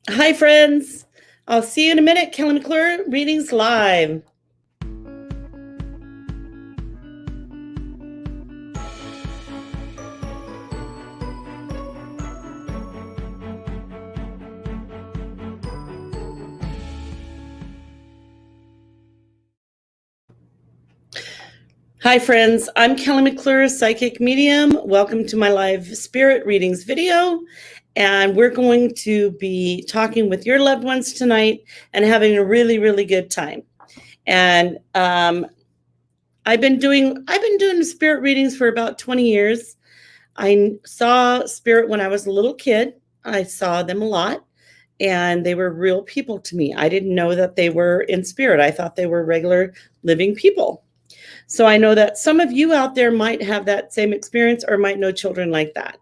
Hi, friends. I'll see you in a minute. Kelly McClure, Readings Live. Hi, friends. I'm Kelly McClure, Psychic Medium. Welcome to my live spirit readings video. And we're going to be talking with your loved ones tonight and having a really, really good time. And I've been doing spirit readings for about 20 years. I saw spirit when I was a little kid. I saw them a lot, and they were real people to me. I didn't know that they were in spirit. I thought they were regular living people. So I know that some of you out there might have that same experience or might know children like that.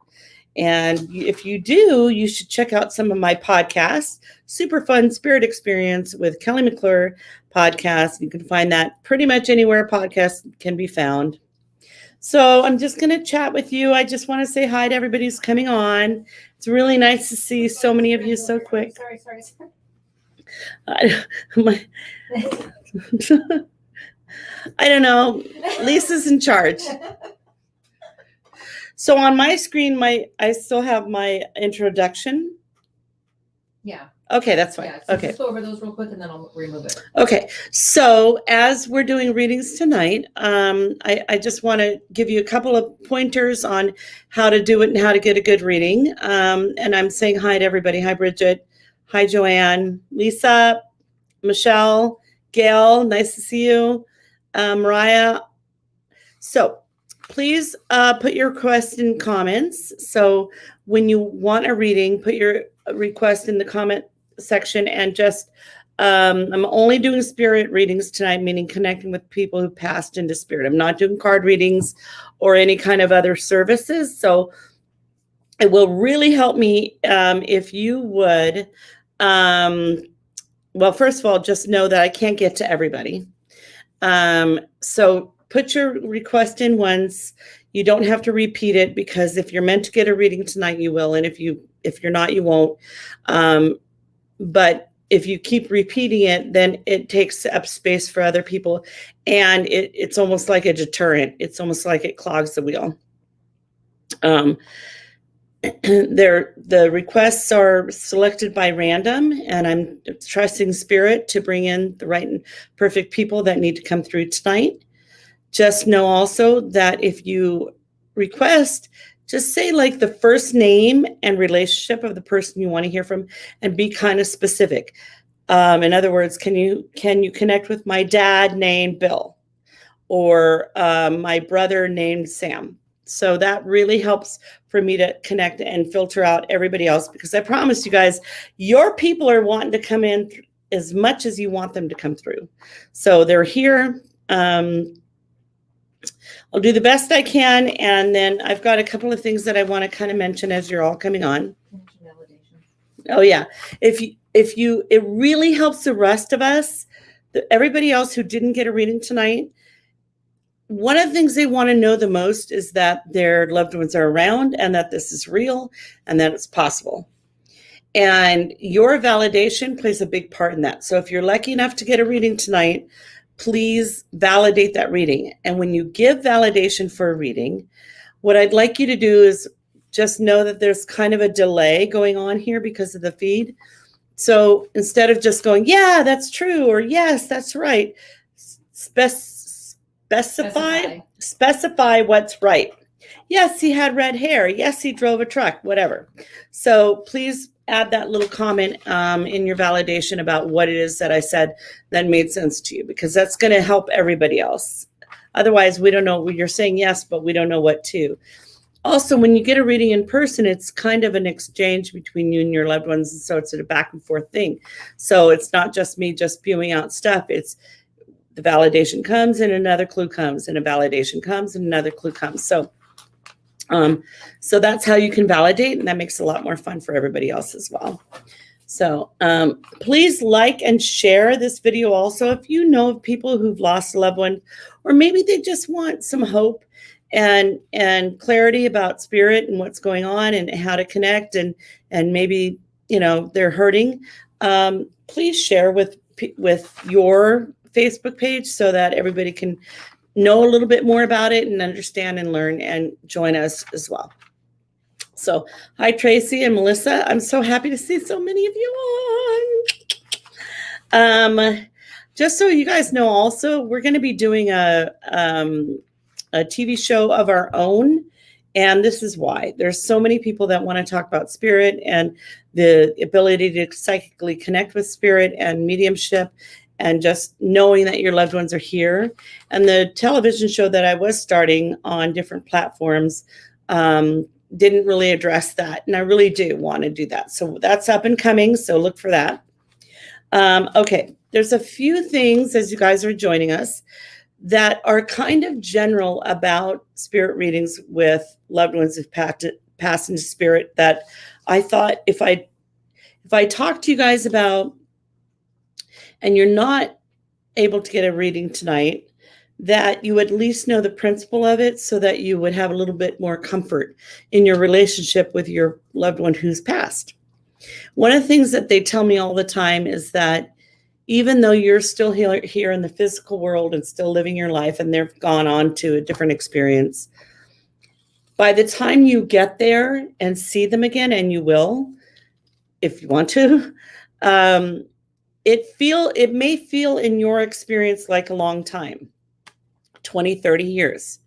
And if you do, you should check out some of my podcasts. Super Fun Spirit Experience with Kelly McClure podcast. You can find that pretty much anywhere podcasts can be found. So I'm just going to chat with you. I just want to say hi to everybody who's coming on. It's really nice to see so many of you so quick. Sorry. I don't know. Lisa's in charge. So on my screen, I still have my introduction. Yeah. Okay, that's fine. Yeah, so Okay. just go over those real quick and then I'll remove it. Okay, so as we're doing readings tonight, I just want to give you a couple of pointers on how to do it and how to get a good reading. And I'm saying hi to everybody. Hi, Bridget. Hi, Joanne. Lisa, Michelle, Gail, nice to see you. Mariah. So please put your request in comments. So when you want a reading, put your request in the comment section and just I'm only doing spirit readings tonight, meaning connecting with people who passed into spirit. I'm not doing card readings or any kind of other services. So it will really help me if you would. Well, first of all, just know that I can't get to everybody. So put your request in once. You don't have to repeat it, because if you're meant to get a reading tonight, you will. And if you're not, you won't. But if you keep repeating it, then it takes up space for other people. And it's almost like a deterrent. It's almost like it clogs the wheel. The requests are selected by random, and I'm trusting spirit to bring in the right and perfect people that need to come through tonight. Just know also that if you request, just say like the first name and relationship of the person you want to hear from, and be kind of specific. In other words, can you connect with my dad named Bill, or my brother named Sam? So that really helps for me to connect and filter out everybody else, because I promise you guys, your people are wanting to come in as much as you want them to come through. So they're here. I'll do the best I can, and then I've got a couple of things that I want to kind of mention as you're all coming on. Oh yeah, if you, it really helps the rest of us, everybody else who didn't get a reading tonight. One of the things they want to know the most is that their loved ones are around, and that this is real, and that it's possible. And your validation plays a big part in that. So if you're lucky enough to get a reading tonight, please validate that reading. And when you give validation for a reading, what I'd like you to do is just know that there's kind of a delay going on here because of the feed. So instead of just going, yeah, that's true, or yes, that's right, specify what's right. Yes, he had red hair. Yes, he drove a truck, whatever. So please add that little comment in your validation about what it is that I said that made sense to you, because that's going to help everybody else. Otherwise, we don't know. You're saying yes, but we don't know what to. Also, when you get a reading in person, it's kind of an exchange between you and your loved ones. And so it's a back and forth thing. So it's not just me just spewing out stuff. It's the validation comes and another clue comes, and a validation comes and another clue comes. So that's how you can validate, and that makes it a lot more fun for everybody else as well. So please like and share this video also if you know of people who've lost a loved one, or maybe they just want some hope and clarity about spirit and what's going on and how to connect, and maybe they're hurting, please share with your Facebook page so that everybody can know a little bit more about it and understand and learn and join us as well. So, hi, Tracy and Melissa. I'm so happy to see so many of you on. Just so you guys know, also, we're going to be doing a TV show of our own. And this is why. There's so many people that want to talk about spirit and the ability to psychically connect with spirit and mediumship and just knowing that your loved ones are here. And the television show that I was starting on different platforms didn't really address that. And I really do want to do that. So that's up and coming. So look for that. Okay. There's a few things as you guys are joining us that are kind of general about spirit readings with loved ones who've passed into spirit that I thought if I talk to you guys about and you're not able to get a reading tonight, that you at least know the principle of it so that you would have a little bit more comfort in your relationship with your loved one who's passed. One of the things that they tell me all the time is that even though you're still here in the physical world and still living your life and they've gone on to a different experience, by the time you get there and see them again, and you will, if you want to, it may feel in your experience like a long time, 20, 30 years.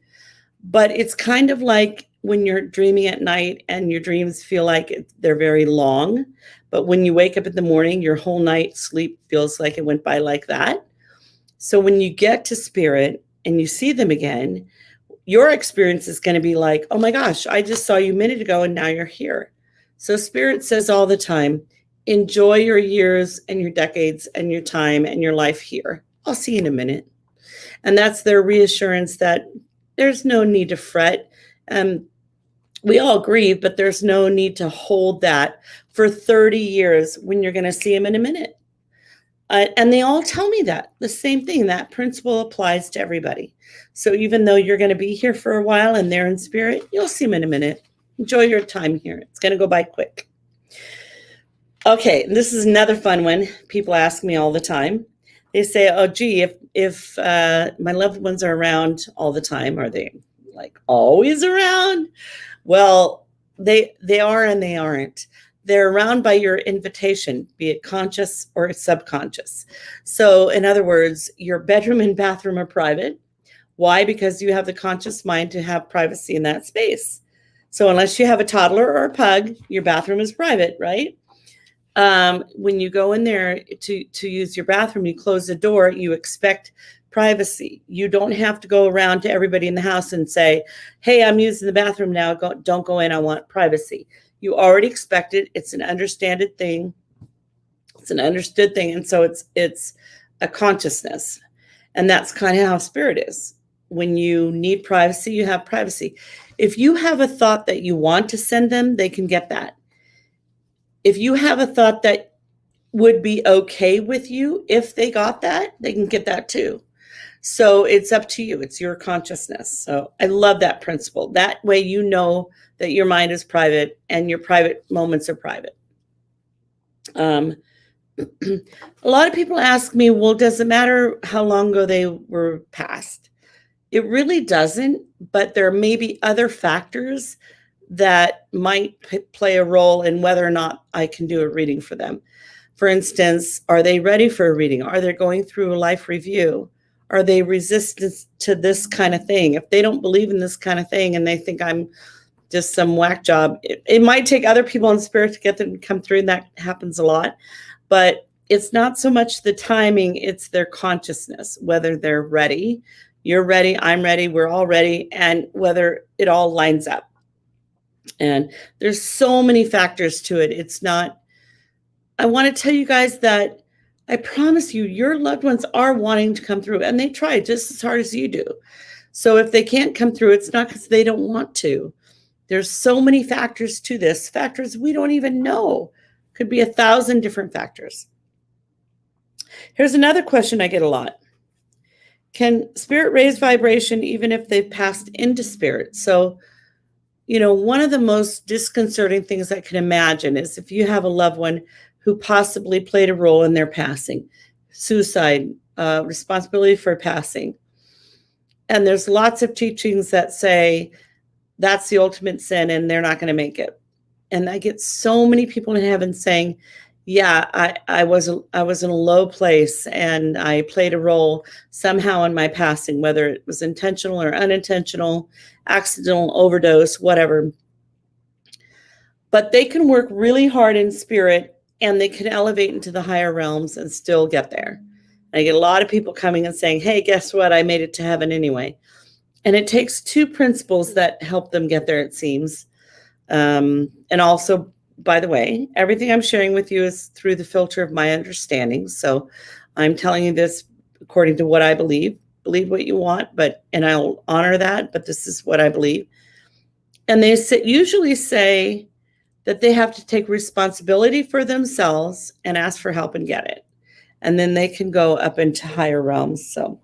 But it's kind of like when you're dreaming at night and your dreams feel like they're very long. But when you wake up in the morning, your whole night's sleep feels like it went by like that. So when you get to spirit and you see them again, your experience is going to be like, oh my gosh, I just saw you a minute ago and now you're here. So spirit says all the time, enjoy your years and your decades and your time and your life here. I'll see you in a minute. And that's their reassurance that there's no need to fret. We all grieve, but there's no need to hold that for 30 years when you're going to see them in a minute. And they all tell me that. The same thing, that principle applies to everybody. So even though you're going to be here for a while and they're in spirit, you'll see them in a minute. Enjoy your time here. It's going to go by quick. Okay, this is another fun one. People ask me all the time. They say, oh, gee, if my loved ones are around all the time, are they like always around? Well, they are and they aren't. They're around by your invitation, be it conscious or subconscious. So in other words, your bedroom and bathroom are private. Why? Because you have the conscious mind to have privacy in that space. So unless you have a toddler or a pug, your bathroom is private, right? When you go in there to use your bathroom, you close the door, you expect privacy. You don't have to go around to everybody in the house and say, hey, I'm using the bathroom now. Don't go in. I want privacy. You already expect it. It's an understood thing. It's an understood thing. And so it's a consciousness. And that's kind of how spirit is. When you need privacy, you have privacy. If you have a thought that you want to send them, they can get that. If you have a thought that would be okay with you, if they got that, they can get that too. So it's up to you. It's your consciousness. So I love that principle. That way you know that your mind is private and your private moments are private. A lot of people ask me, well, does it matter how long ago they were passed? It really doesn't, but there may be other factors that might play a role in whether or not I can do a reading for them. For instance, are they ready for a reading? Are they going through a life review? Are they resistant to this kind of thing? If they don't believe in this kind of thing and they think I'm just some whack job, it might take other people in spirit to get them to come through, and that happens a lot. But it's not so much the timing, it's their consciousness, whether they're ready. You're ready, I'm ready, we're all ready, and whether it all lines up. And there's so many factors to it. It's not, I want to tell you guys that I promise you, your loved ones are wanting to come through, and they try just as hard as you do. So if they can't come through, it's not because they don't want to. There's so many factors to this, factors we don't even know. Could be 1,000 different factors. Here's another question I get a lot. Can spirit raise vibration even if they've passed into spirit? So, one of the most disconcerting things I can imagine is if you have a loved one who possibly played a role in their passing, suicide, responsibility for passing. And there's lots of teachings that say that's the ultimate sin and they're not going to make it. And I get so many people in heaven saying, yeah, I was in a low place and I played a role somehow in my passing, whether it was intentional or unintentional, accidental, overdose, whatever. But they can work really hard in spirit and they can elevate into the higher realms and still get there. And I get a lot of people coming and saying, hey, guess what? I made it to heaven anyway. And it takes two principles that help them get there, it seems. And also, by the way, everything I'm sharing with you is through the filter of my understanding. So I'm telling you this according to what I believe. Believe what you want, and I'll honor that, but this is what I believe. And they usually say that they have to take responsibility for themselves and ask for help and get it. And then they can go up into higher realms. So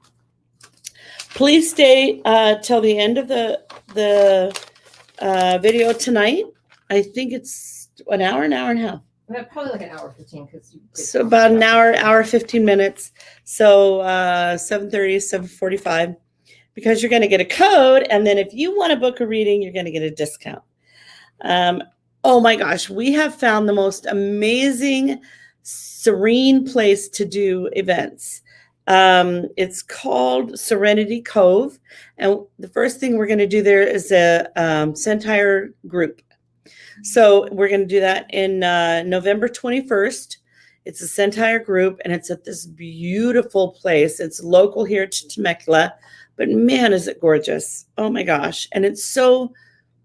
please stay till the end of the video tonight. I think it's an hour and a half. Probably like an hour 15 because so about an hour 15 minutes. So 7:30, 7:45, because you're going to get a code, and then if you want to book a reading, you're going to get a discount. Oh my gosh, we have found the most amazing, serene place to do events. It's called Serenity Cove, and the first thing we're going to do there is a Centaur group. So we're going to do that in November 21st. It's a Centaur group, and it's at this beautiful place. It's local here to Temecula, but man, is it gorgeous. Oh my gosh. And it's so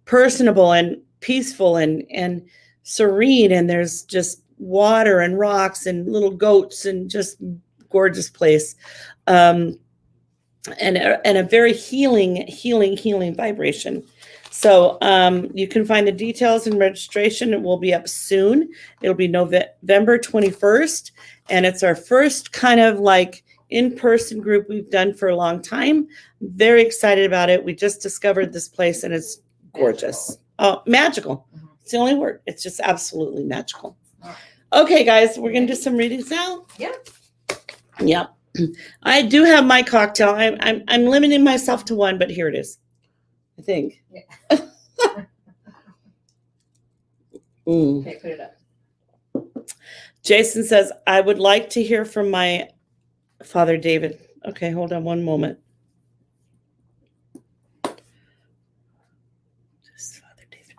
personable and peaceful and serene, and there's just water and rocks and little goats and just gorgeous place. And a very healing vibration. So you can find the details and registration. It will be up soon. It'll be November 21st. And it's our first kind of like in-person group we've done for a long time. Very excited about it. We just discovered this place and it's gorgeous. Magical. It's the only word. It's just absolutely magical. Okay, guys, we're going to do some readings now. Yep. I do have my cocktail. I'm limiting myself to one, but here it is. I think. Yeah. Okay, put it up. Jason says, I would like to hear from my Father David. Okay, hold on one moment. Just Father David.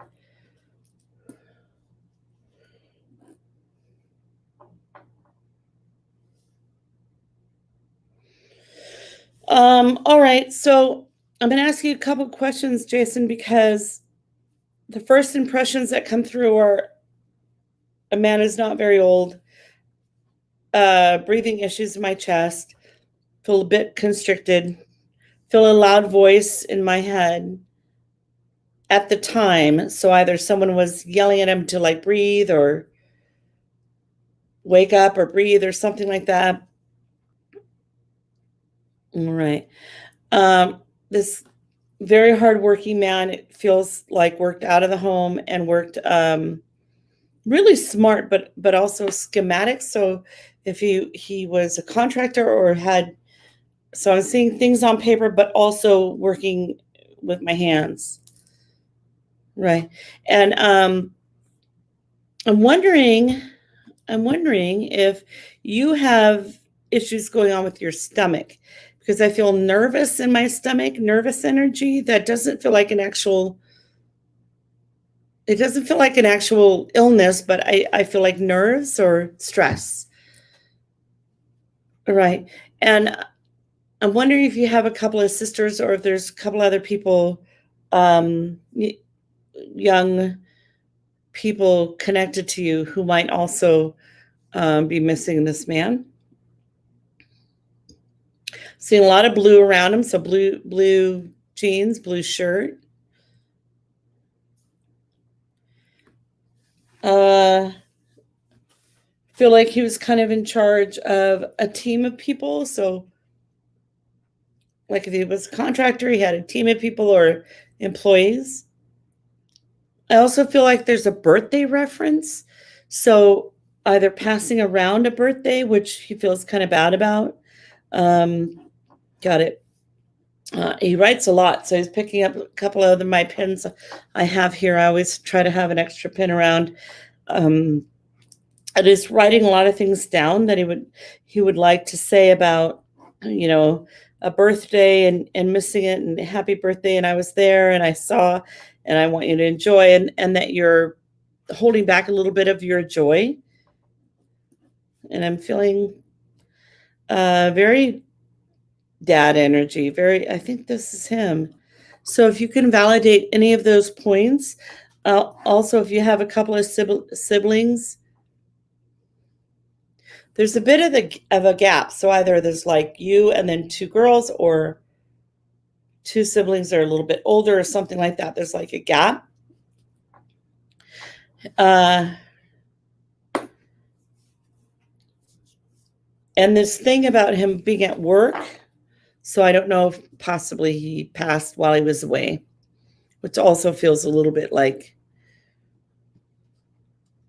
All right, so I'm going to ask you a couple of questions, Jason, because the first impressions that come through are a man who's not very old, breathing issues in my chest, feel a bit constricted, feel a loud voice in my head at the time. So either someone was yelling at him to like breathe or wake up or breathe or something like that. All right. This very hardworking man, it feels like worked out of the home and worked really smart, but also schematic. So if he was a contractor or had, so I'm seeing things on paper, but also working with my hands. Right. And I'm wondering if you have issues going on with your stomach, because I feel nervous in my stomach, nervous energy that doesn't feel like an actual, it doesn't feel like an actual illness, but I feel like nerves or stress. All right. And I'm wondering if you have a couple of sisters or if there's a couple other people, young people connected to you who might also be missing this man. Seeing a lot of blue around him. So blue jeans, blue shirt. Feel like he was kind of in charge of a team of people. So like if he was a contractor, he had a team of people or employees. I also feel like there's a birthday reference. So either passing around a birthday, which he feels kind of bad about. Got it. He writes a lot, so he's picking up a couple of my pens I have here. I always try to have an extra pen around. And he's writing a lot of things down that he would like to say about, a birthday and missing it, and happy birthday, and I was there and I saw, and I want you to enjoy, and that you're holding back a little bit of your joy. And I'm feeling very dad energy. I think this is him. So if you can validate any of those points, also if you have a couple of siblings, there's a bit of a gap. So either there's like you and then two girls, or two siblings that are a little bit older, or something like that. There's like a gap. And this thing about him being at work, so I don't know if possibly he passed while he was away, which also feels a little bit like,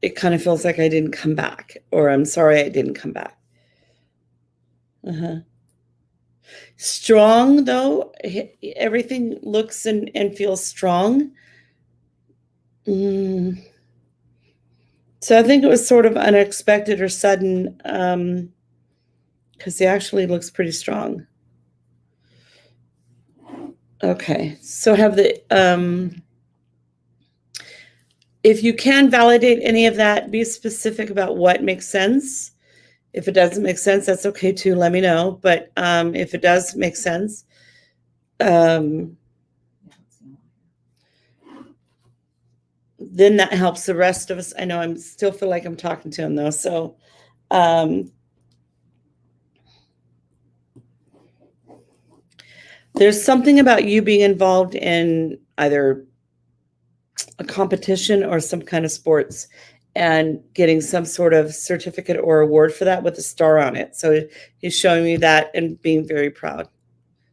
it kind of feels like I didn't come back, or I'm sorry I didn't come back. Strong, though. Everything looks and feels strong. So I think it was sort of unexpected or sudden, because he actually looks pretty strong. Okay, so have the if you can validate any of that, be specific about what makes sense. If it doesn't make sense, that's okay too. Let me know. But if it does make sense, then that helps the rest of us. I know I'm still feel like I'm talking to him though. So there's something about you being involved in either a competition or some kind of sports, and getting some sort of certificate or award for that with a star on it. So he's showing me that and being very proud.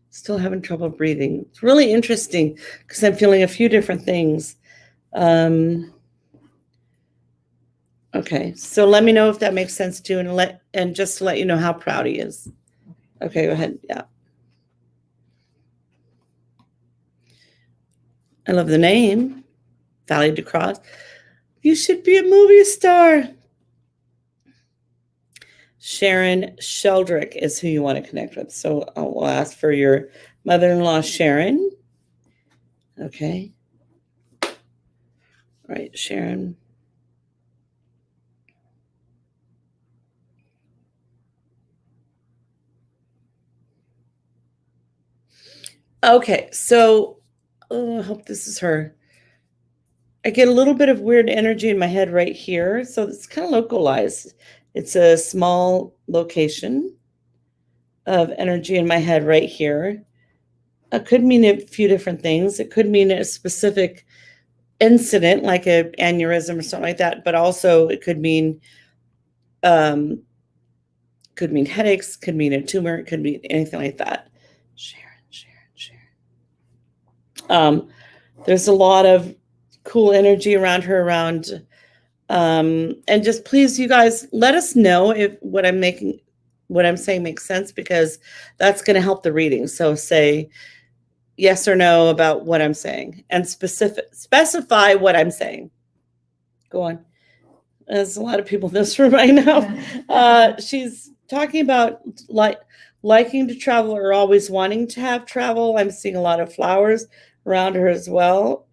Still having trouble breathing. It's really interesting because I'm feeling a few different things. Okay, so let me know if that makes sense too, and just to let you know how proud he is. Okay, go ahead. Yeah. I love the name, Valley DeCross. You should be a movie star. Sharon Sheldrick is who you want to connect with. So we'll ask for your mother-in-law, Sharon. Okay. All right, Sharon. Okay, so I hope this is her. I get a little bit of weird energy in my head right here. So it's kind of localized. It's a small location of energy in my head right here. It could mean a few different things. It could mean a specific incident, like an aneurysm or something like that. But also it could mean headaches, could mean a tumor, it could mean anything like that. Sharon. There's a lot of cool energy around her, and just please, you guys, let us know if what I'm saying makes sense, because that's going to help the reading. So say yes or no about what I'm saying, and specify what I'm saying. Go on. There's a lot of people in this room right now. She's talking about liking to travel, or always wanting to have travel. I'm seeing a lot of flowers around her as well.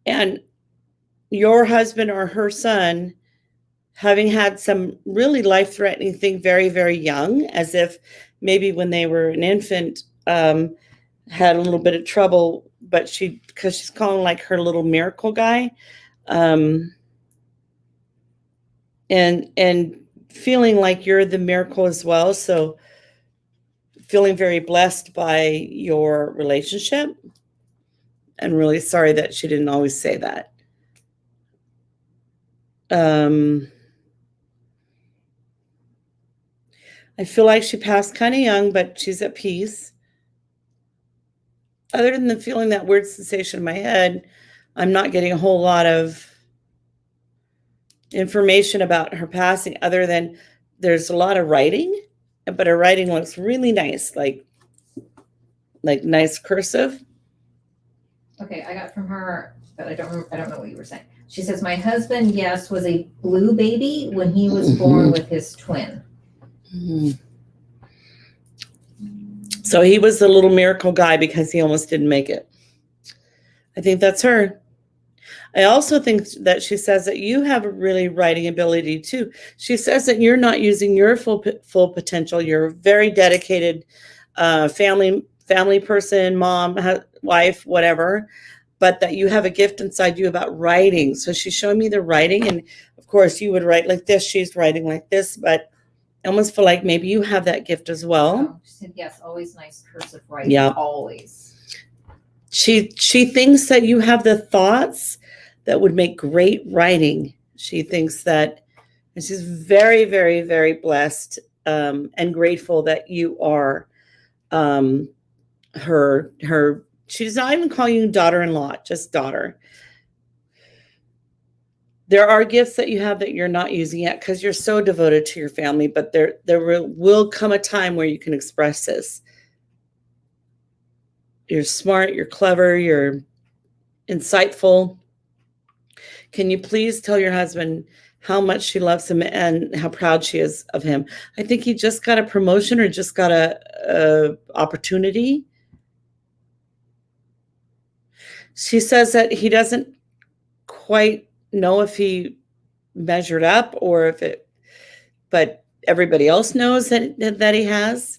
And your husband or her son having had some really life-threatening thing very, very young, as if maybe when they were an infant, had a little bit of trouble, but because she's calling like her little miracle guy, and feeling like you're the miracle as well. So feeling very blessed by your relationship, and really sorry that she didn't always say that. I feel like she passed kind of young, but she's at peace. other than the feeling that weird sensation in my head, I'm not getting a whole lot of information about her passing other than there's a lot of writing, but her writing looks really nice, like nice cursive. Okay, I got from her, but I don't know what you were saying. She says, my husband, yes, was a blue baby when he was born with his twin. So he was the little miracle guy because he almost didn't make it. I think that's her. I also think that she says that you have a really writing ability too. She says that you're not using your full potential. You're a very dedicated family person, mom, wife, whatever, but that you have a gift inside you about writing. So she's showing me the writing, and of course you would write like this. She's writing like this, but I almost feel like maybe you have that gift as well. Oh, she said, yes, always nice cursive writing. Yeah. Always. She thinks that you have the thoughts that would make great writing. She thinks that, and she's very, very, very blessed and grateful that you are her. She does not even call you daughter-in-law, just daughter. There are gifts that you have that you're not using yet because you're so devoted to your family, but there will come a time where you can express this. You're smart, you're clever, you're insightful. Can you please tell your husband how much she loves him and how proud she is of him? I think he just got a promotion or just got a opportunity. She says that he doesn't quite know if he measured up or if it, but everybody else knows that he has.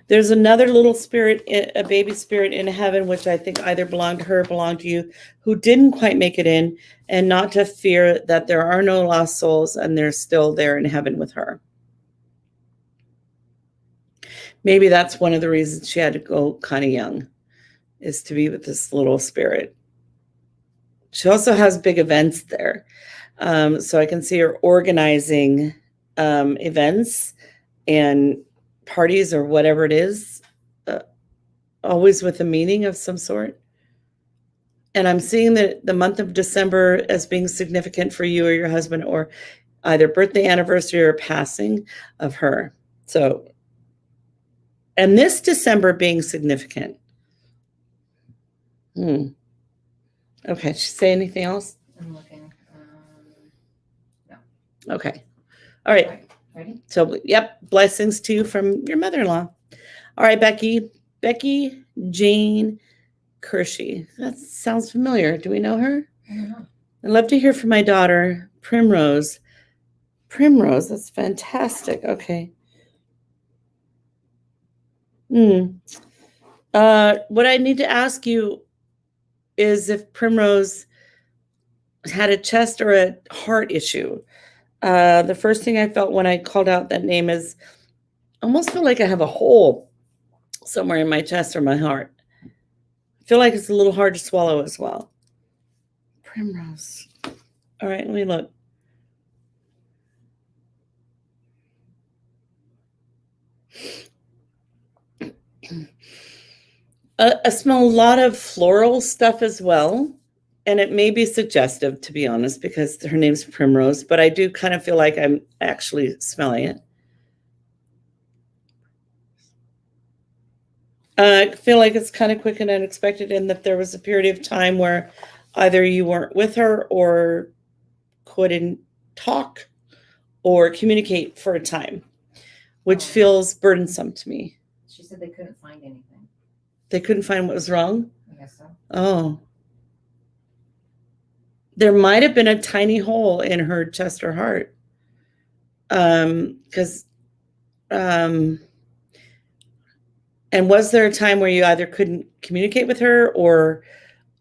There's another little spirit, a baby spirit in heaven, which I think either belonged to her or belonged to you, who didn't quite make it in, and not to fear that there are no lost souls and they're still there in heaven with her. Maybe that's one of the reasons she had to go kind of young, is to be with this little spirit. She also has big events there. So I can see her organizing events and parties or whatever it is, always with a meaning of some sort. And I'm seeing the month of December as being significant for you or your husband, or either birthday, anniversary, or passing of her. So, and this December being significant. Okay, did she say anything else? I'm looking. No. Okay. All right. Ready? So, yep, blessings to you from your mother-in-law. All right, Becky Jane Kershey. That sounds familiar. Do we know her? I don't know. I'd love to hear from my daughter, Primrose. Primrose, that's fantastic. Okay. What I need to ask you is if Primrose had a chest or a heart issue. The first thing I felt when I called out that name is I almost feel like I have a hole somewhere in my chest or my heart. I feel like it's a little hard to swallow as well. Primrose. All right, let me look. I smell a lot of floral stuff as well. And it may be suggestive, to be honest, because her name's Primrose, but I do kind of feel like I'm actually smelling it. I feel like it's kind of quick and unexpected, and that there was a period of time where either you weren't with her or couldn't talk or communicate for a time, which feels burdensome to me. She said they couldn't find anything. They couldn't find what was wrong? I guess so. Oh. There might have been a tiny hole in her chest or heart. And was there a time where you either couldn't communicate with her or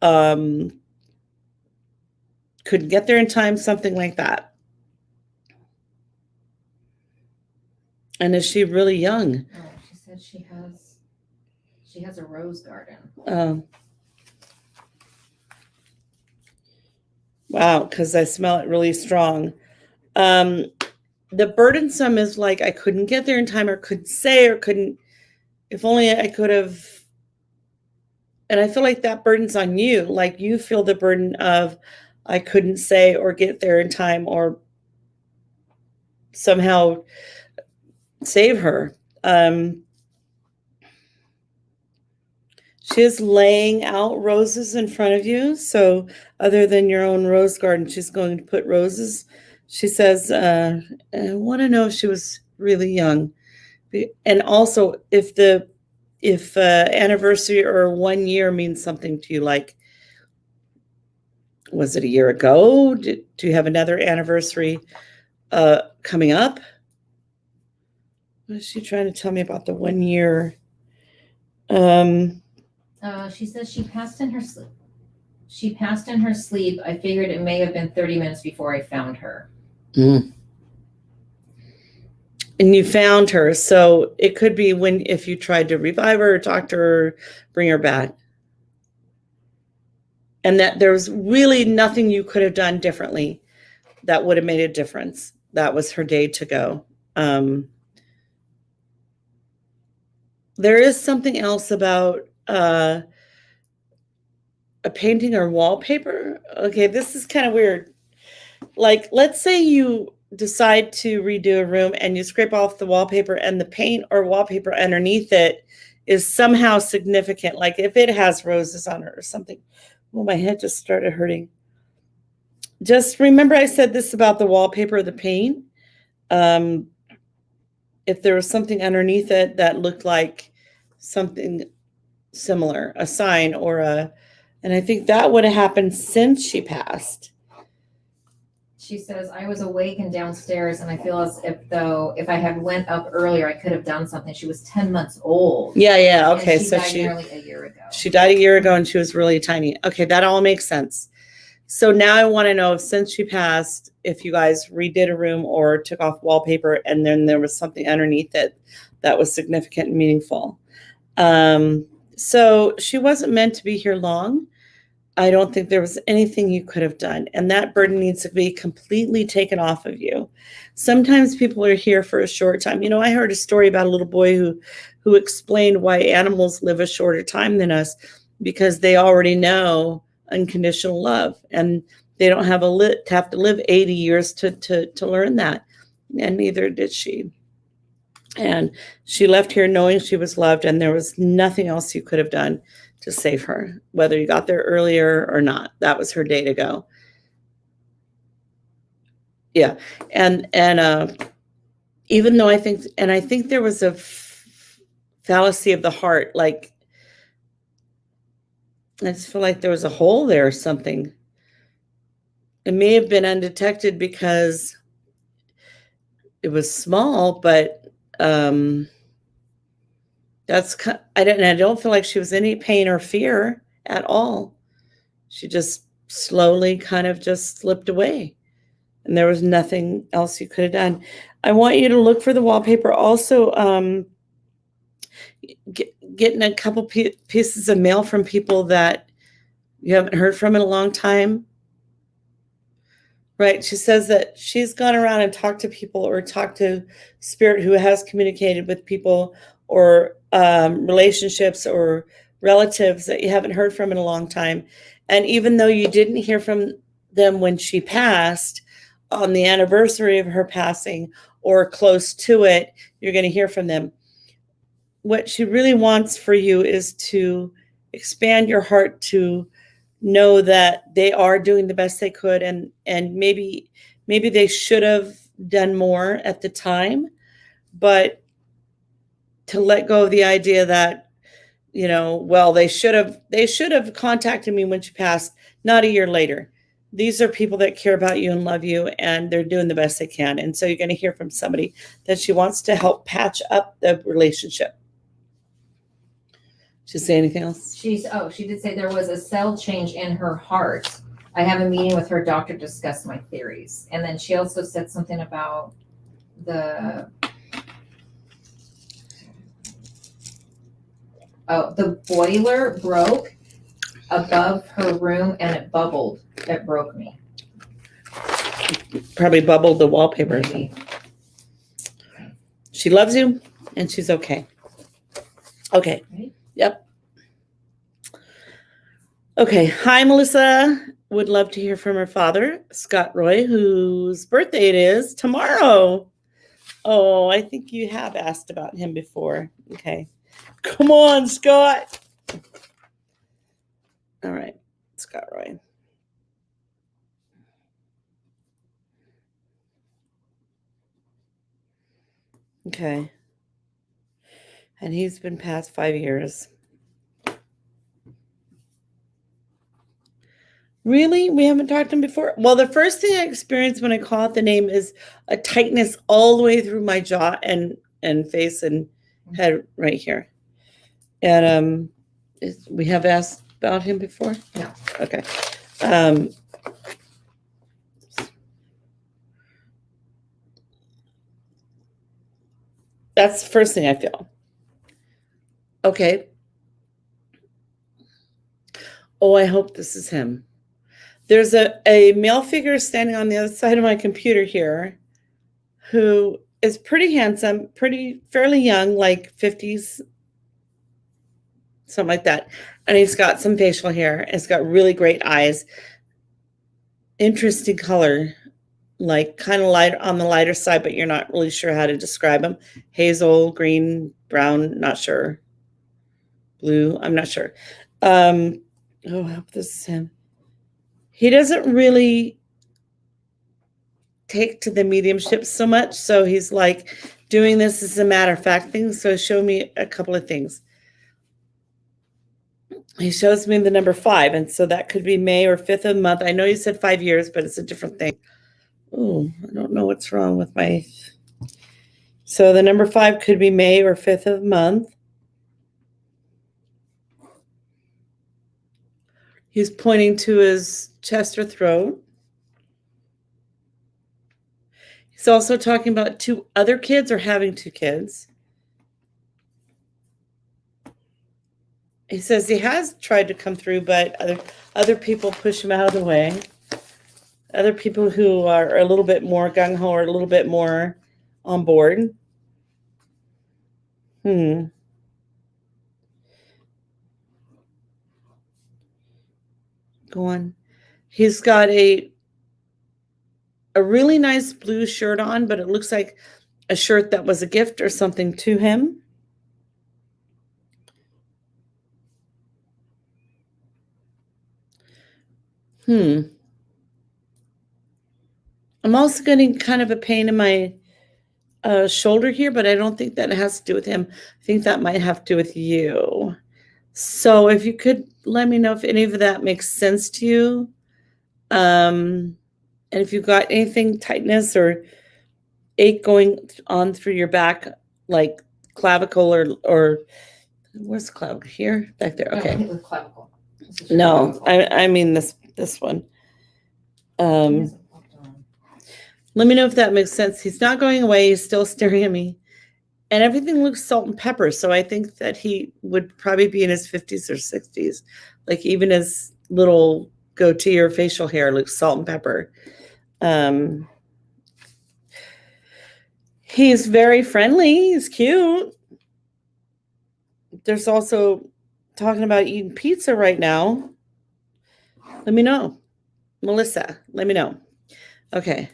couldn't get there in time, something like that? And is she really young? Oh, she said she has a rose garden. Wow, because I smell it really strong. The burdensome is like I couldn't get there in time or couldn't say or couldn't. if only I could have, and I feel like that burden's on you. Like you feel the burden of, I couldn't say or get there in time or somehow save her. She is laying out roses in front of you. So other than your own rose garden, she's going to put roses. She says, I want to know if she was really young. And also if anniversary or 1 year means something to you, like, was it a year ago? Do you have another anniversary coming up? What is she trying to tell me about the 1 year? She says she passed in her sleep. She passed in her sleep. I figured it may have been 30 minutes before I found her. And you found her. So it could be if you tried to revive her, talk to her, bring her back. And that there's really nothing you could have done differently that would have made a difference. That was her day to go. There is something else about a painting or wallpaper. Okay, this is kind of weird. Like, let's say you decide to redo a room and you scrape off the wallpaper and the paint or wallpaper underneath it is somehow significant. Like if it has roses on it or something. Well, my head just started hurting. Just remember I said this about the wallpaper, the paint. If there was something underneath it that looked like something similar, a sign and I think that would have happened since she passed. She says, I was awake and downstairs, and I feel as if I had went up earlier, I could have done something. She was 10 months old. Yeah. Okay. So she died nearly a year ago. She died a year ago and she was really tiny. Okay. That all makes sense. So now I want to know if since she passed, if you guys redid a room or took off wallpaper and then there was something underneath it that was significant and meaningful. So she wasn't meant to be here long. I don't think there was anything you could have done. And that burden needs to be completely taken off of you. Sometimes people are here for a short time. You know, I heard a story about a little boy who explained why animals live a shorter time than us, because they already know unconditional love and they don't have to live 80 years to learn that. And neither did she. And she left here knowing she was loved and there was nothing else you could have done to save her, whether you got there earlier or not. That was her day to go. Yeah. And even though I think there was a fallacy of the heart, like, I just feel like there was a hole there or something. It may have been undetected because it was small, but I don't feel like she was in any pain or fear at all. She just slowly kind of just slipped away. And there was nothing else you could have done. I want you to look for the wallpaper. Also, getting a couple pieces of mail from people that you haven't heard from in a long time. Right. She says that she's gone around and talked to people or talked to spirit who has communicated with people or relationships or relatives that you haven't heard from in a long time. And even though you didn't hear from them when she passed, on the anniversary of her passing or close to it, you're going to hear from them. What she really wants for you is to expand your heart to know that they are doing the best they could, and maybe they should have done more at the time, but to let go of the idea that, you know, well, they should have contacted me when she passed, not a year later. These are people that care about you and love you, and they're doing the best they can. And so you're going to hear from somebody that she wants to help patch up the relationship. Did she say anything else? She did say there was a cell change in her heart. I have a meeting with her doctor to discuss my theories. And then she also said something about the boiler broke above her room and it bubbled. It broke me. Probably bubbled the wallpaper. Maybe. She loves you and she's okay. Okay. Ready? Yep. Okay. Hi, Melissa. Would love to hear from her father, Scott Roy, whose birthday it is tomorrow. Oh, I think you have asked about him before. Okay. Come on, Scott. All right. Scott Roy. Okay. And he's been past 5 years. Really? We haven't talked to him before? Well, the first thing I experienced when I call out the name is a tightness all the way through my jaw and face and head right here. And we have asked about him before? No. Okay. That's the first thing I feel. Okay. Oh, I hope this is him. There's a male figure standing on the other side of my computer here who is pretty handsome, fairly young, like 50s, something like that. And he's got some facial hair. And he's got really great eyes. Interesting color, like kind of light on the lighter side, but you're not really sure how to describe him. Hazel, green, brown, not sure. Blue, I'm not sure. Oh, I hope this is him. He doesn't really take to the mediumship so much. So he's like doing this as a matter of fact thing. So show me a couple of things. He shows me the number 5. And so that could be May or 5th of the month. I know you said 5 years, but it's a different thing. Oh, I don't know what's wrong with my. So the number 5 could be May or 5th of the month. He's pointing to his chest or throat. He's also talking about 2 other kids or having 2 kids. He says he has tried to come through, but other people push him out of the way. Other people who are a little bit more gung-ho or a little bit more on board. Go on. He's got a really nice blue shirt on, but it looks like a shirt that was a gift or something to him. I'm also getting kind of a pain in my shoulder here, but I don't think that has to do with him. I think that might have to do with you. So if you could let me know if any of that makes sense to you. And if you've got anything, tightness or ache going on through your back, like clavicle or where's the clavicle? Here? Back there. Okay. No, clavicle. No, clavicle. I mean this one. Let me know if that makes sense. He's not going away. He's still staring at me. And everything looks salt and pepper. So I think that he would probably be in his 50s or 60s. Like even his little goatee or facial hair looks salt and pepper. He's very friendly. He's cute. There's also talking about eating pizza right now. Let me know. Melissa, let me know. Okay.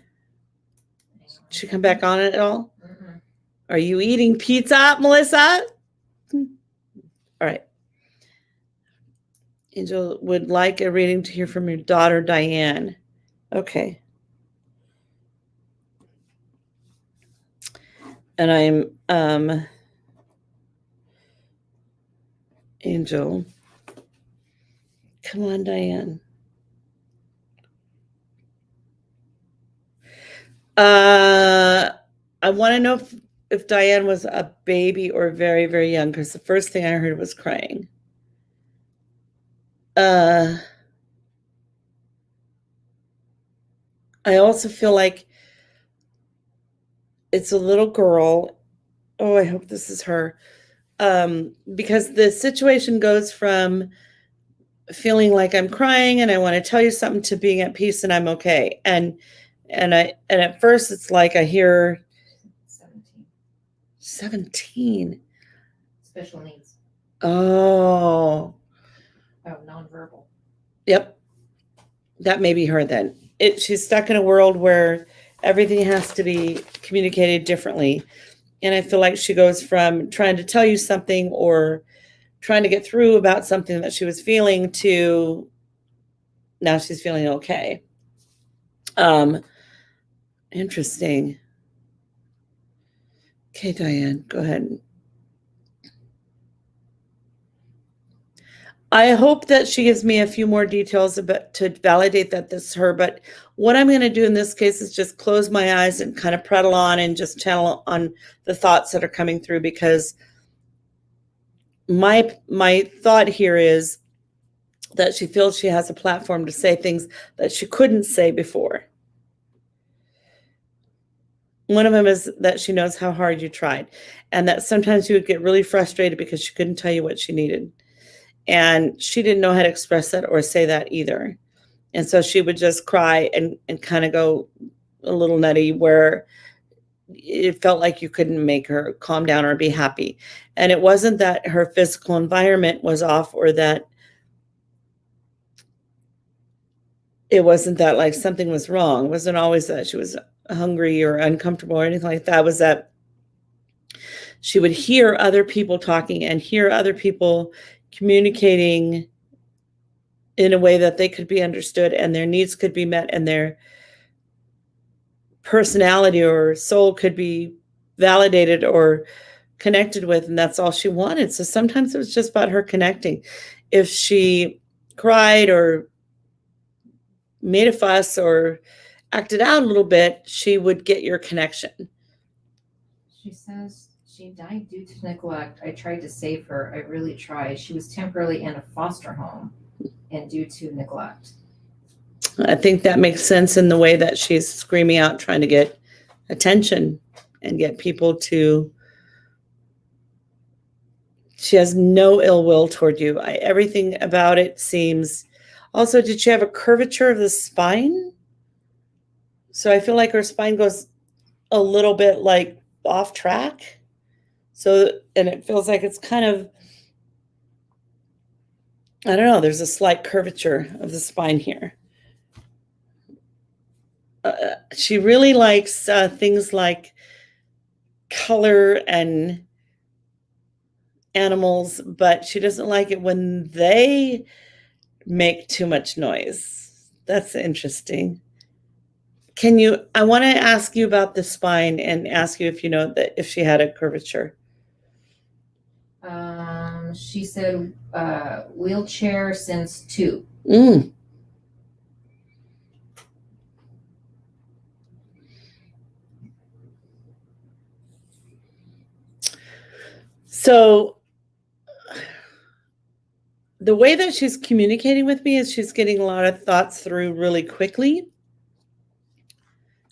Should come back on it at all? Mm-hmm. Are you eating pizza, Melissa? All right. Angel would like a reading to hear from your daughter, Diane. Okay. And I'm Angel. Come on, Diane. I want to know if Diane was a baby or very, very young, because the first thing I heard was crying. I also feel like it's a little girl. Oh, I hope this is her. Because the situation goes from feeling like I'm crying and I want to tell you something to being at peace and I'm okay. And at first it's like I hear 17. Special needs. Oh, Oh, nonverbal. yep. That may be her then. She's stuck in a world where everything has to be communicated differently. And I feel like she goes from trying to tell you something or trying to get through about something that she was feeling to now she's feeling okay. Interesting. Okay, Diane, go ahead. I hope that she gives me a few more details about to validate that this is her. But what I'm going to do in this case is just close my eyes and kind of prattle on and just channel on the thoughts that are coming through, because my thought here is that she feels she has a platform to say things that she couldn't say before. One of them is that she knows how hard you tried, and that sometimes you would get really frustrated because she couldn't tell you what she needed. And she didn't know how to express that or say that either. And so she would just cry and kind of go a little nutty, where it felt like you couldn't make her calm down or be happy. And it wasn't that her physical environment was off, or that it wasn't that like something was wrong. It wasn't always that she was hungry or uncomfortable or anything like that. It was that she would hear other people talking and hear other people communicating in a way that they could be understood and their needs could be met and their personality or soul could be validated or connected with, and that's all she wanted. So sometimes it was just about her connecting. If she cried or made a fuss or acted out a little bit, she would get your connection. She says she died due to neglect. I tried to save her. I really tried. She was temporarily in a foster home and due to neglect. I think that makes sense in the way that she's screaming out, trying to get attention and get people to. She has no ill will toward you. Everything about it seems. Also, did she have a curvature of the spine? So I feel like her spine goes a little bit like off track. So, and it feels like it's kind of, I don't know, there's a slight curvature of the spine here. She really likes things like color and animals, but she doesn't like it when they make too much noise. That's interesting. I want to ask you about the spine and ask you if you know that if she had a curvature. She said wheelchair since 2. So the way that she's communicating with me is she's getting a lot of thoughts through really quickly.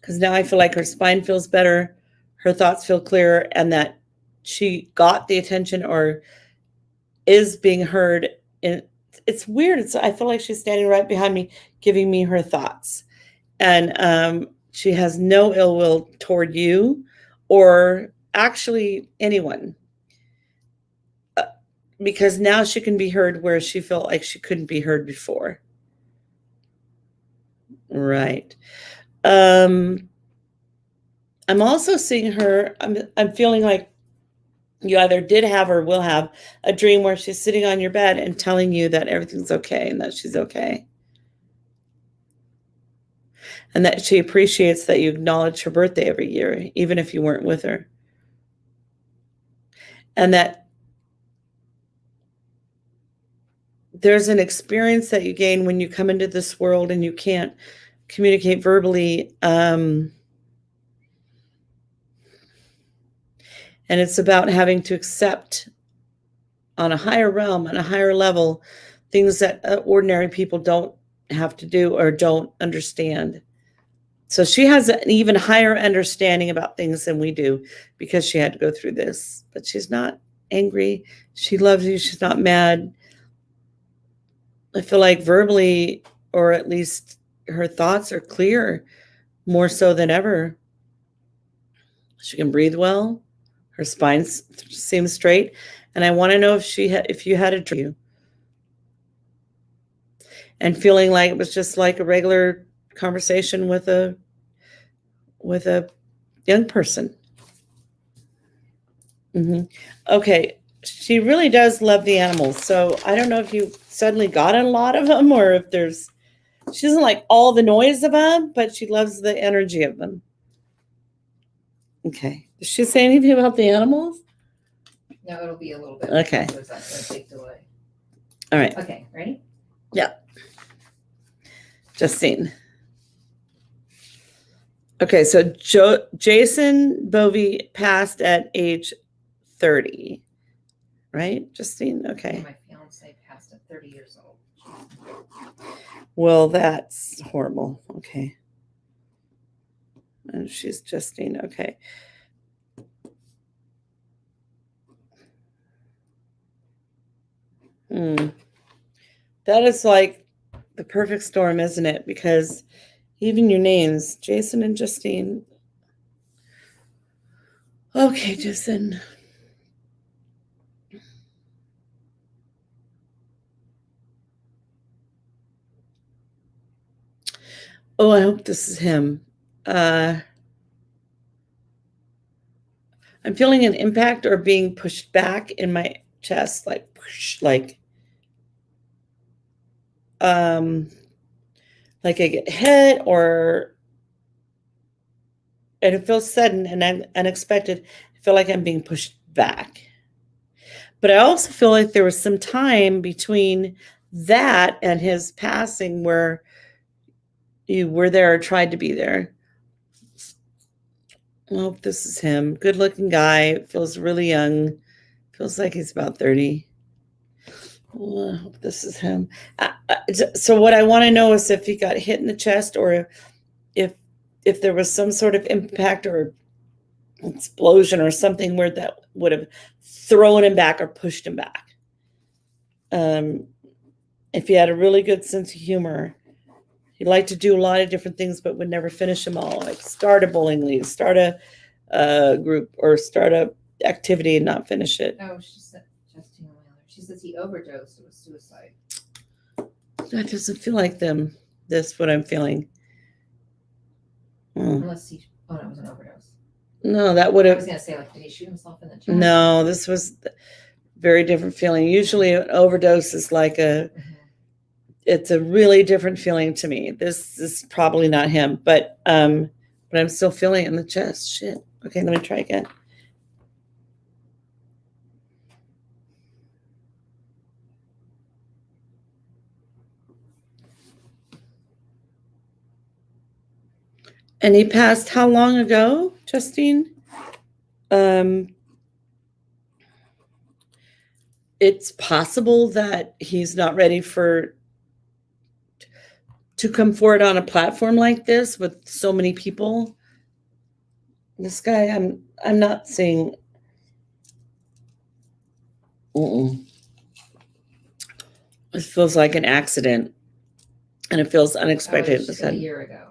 Because now I feel like her spine feels better, her thoughts feel clearer, and that she got the attention or is being heard. And it's weird. I feel like she's standing right behind me, giving me her thoughts. And she has no ill will toward you or actually anyone. Because now she can be heard where she felt like she couldn't be heard before. Right. I'm also seeing her, I'm feeling like you either did have or will have a dream where she's sitting on your bed and telling you that everything's okay and that she's okay. And that she appreciates that you acknowledge her birthday every year, even if you weren't with her. And that there's an experience that you gain when you come into this world and you can't communicate verbally. And it's about having to accept on a higher realm, on a higher level, things that ordinary people don't have to do or don't understand. So she has an even higher understanding about things than we do because she had to go through this. But she's not angry. She loves you. She's not mad. I feel like verbally, or at least her thoughts are clear more so than ever. She can breathe well. Her spine seems straight, and I want to know if you had a dream and feeling like it was just like a regular conversation with a young person. Okay, she really does love the animals. So I don't know if you suddenly got a lot of them, or if she doesn't like all the noise of them, but she loves the energy of them. Okay. Did she say anything about the animals? No, it'll be a little bit. Okay. So that's a big delay. All right. Okay, ready? Yeah. Justine. Okay, so Jason Bovey passed at age 30, right, Justine? Okay. My fiance passed at 30 years old. Well, that's horrible. Okay. And she's Justine. Okay. That is like the perfect storm, isn't it? Because even your names, Jason and Justine. Okay, Jason. Oh, I hope this is him. I'm feeling an impact or being pushed back in my chest, like whoosh, like I get hit, and it feels sudden and unexpected. I feel like I'm being pushed back. But I also feel like there was some time between that and his passing where you were there or tried to be there. I hope this is him. Good looking guy. Feels really young. Feels like he's about 30. Oh, I hope this is him. So what I want to know is if he got hit in the chest, or if there was some sort of impact or explosion or something where that would have thrown him back or pushed him back. If he had a really good sense of humor, he liked to do a lot of different things, but would never finish them all. Like start a bowling league, start a group, or start a activity and not finish it. Oh, she said Justine Wheeler. She says he overdosed. It was suicide. That doesn't feel like them. That's what I'm feeling. Unless he. Oh no, it was an overdose. No, that would I have. was gonna say, like, did he shoot himself in the chest? No, this was very different feeling. Usually, an overdose is like it's a really different feeling to me. This is probably not him, but I'm still feeling it in the chest. Shit. Okay, let me try again. And he passed how long ago, Justine? It's possible that he's not ready to come forward on a platform like this with so many people. This guy, I'm not seeing. It feels like an accident, and it feels unexpected. She said a year ago.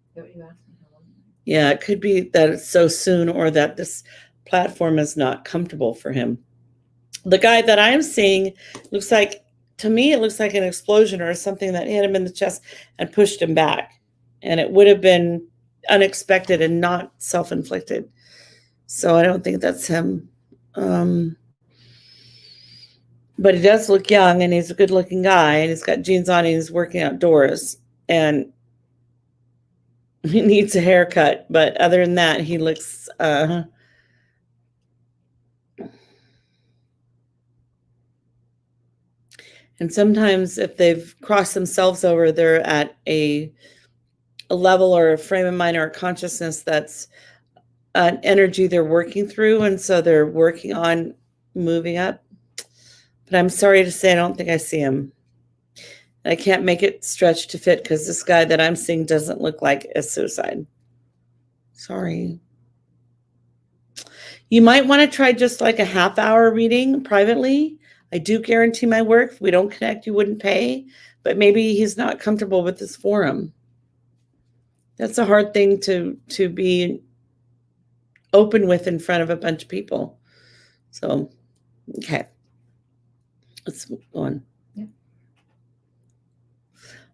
Is that what you asked me? Yeah, it could be that it's so soon, or that this platform is not comfortable for him. The guy that I'm seeing looks like, to me, it looks like an explosion or something that hit him in the chest and pushed him back. And it would have been unexpected and not self-inflicted. So I don't think that's him. But he does look young, and he's a good looking guy, and he's got jeans on, and he's working outdoors, and he needs a haircut. But other than that, he looks, and sometimes if they've crossed themselves over, they're at a level or a frame of mind or a consciousness that's an energy they're working through. And so they're working on moving up. But I'm sorry to say, I don't think I see him. I can't make it stretch to fit because this guy that I'm seeing doesn't look like a suicide. Sorry. You might want to try just like a half-hour reading privately. I do guarantee my work. If we don't connect, you wouldn't pay. But maybe he's not comfortable with this forum. That's a hard thing to be open with in front of a bunch of people. So, okay. Let's go on. Yeah.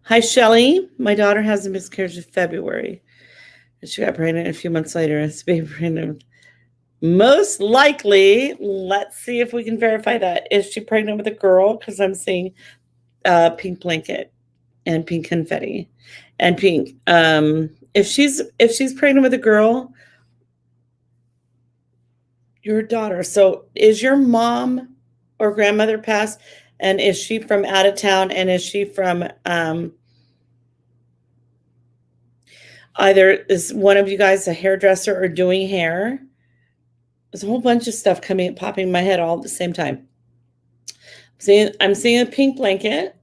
Hi, Shelly. My daughter has a miscarriage in February. She got pregnant a few months later. It's being pregnant. Most likely, let's see if we can verify that. Is she pregnant with a girl? Because I'm seeing pink blanket and pink confetti and pink. If she's pregnant with a girl, your daughter. So is your mom or grandmother passed? And is she from out of town? And is she from either is one of you guys a hairdresser or doing hair? There's a whole bunch of stuff popping in my head all at the same time. I'm seeing a pink blanket.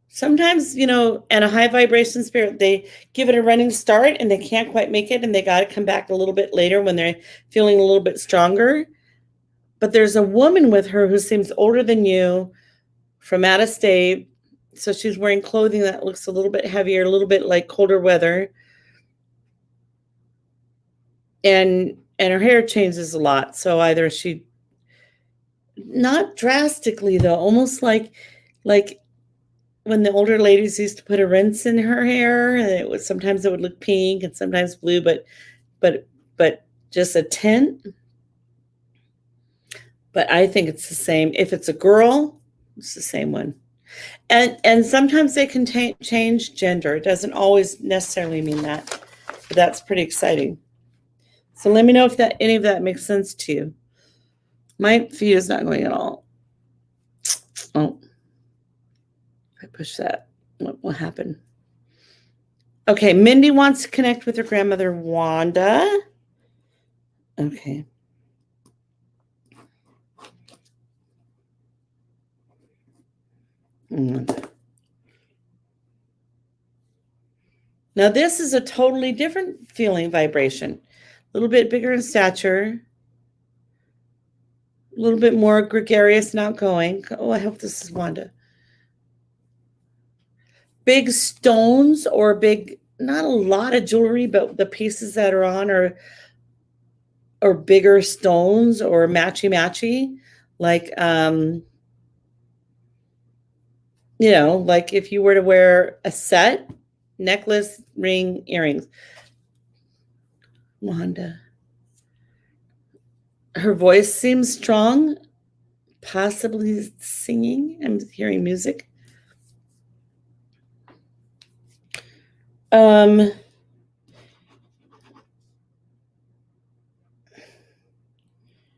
Sometimes, and a high vibration spirit, they give it a running start and they can't quite make it, and they got to come back a little bit later when they're feeling a little bit stronger. But there's a woman with her who seems older than you, from out of state. So she's wearing clothing that looks a little bit heavier, a little bit like colder weather. And her hair changes a lot. So either she, not drastically though, almost like when the older ladies used to put a rinse in her hair, and sometimes it would look pink and sometimes blue, but just a tint. But I think it's the same. If it's a girl, it's the same one. And sometimes they can change gender. It doesn't always necessarily mean that, but that's pretty exciting. So let me know if any of that makes sense to you. My feed is not going at all. Oh, if I push that, what will happen? Okay, Mindy wants to connect with her grandmother, Wanda. Okay. Now this is a totally different feeling vibration. A little bit bigger in stature. A little bit more gregarious and outgoing. Oh, I hope this is Wanda. Big stones or not a lot of jewelry, but the pieces that are on are bigger stones or matchy, like, like if you were to wear a set, necklace, ring, earrings. Wanda. Her voice seems strong, possibly singing. I'm hearing music.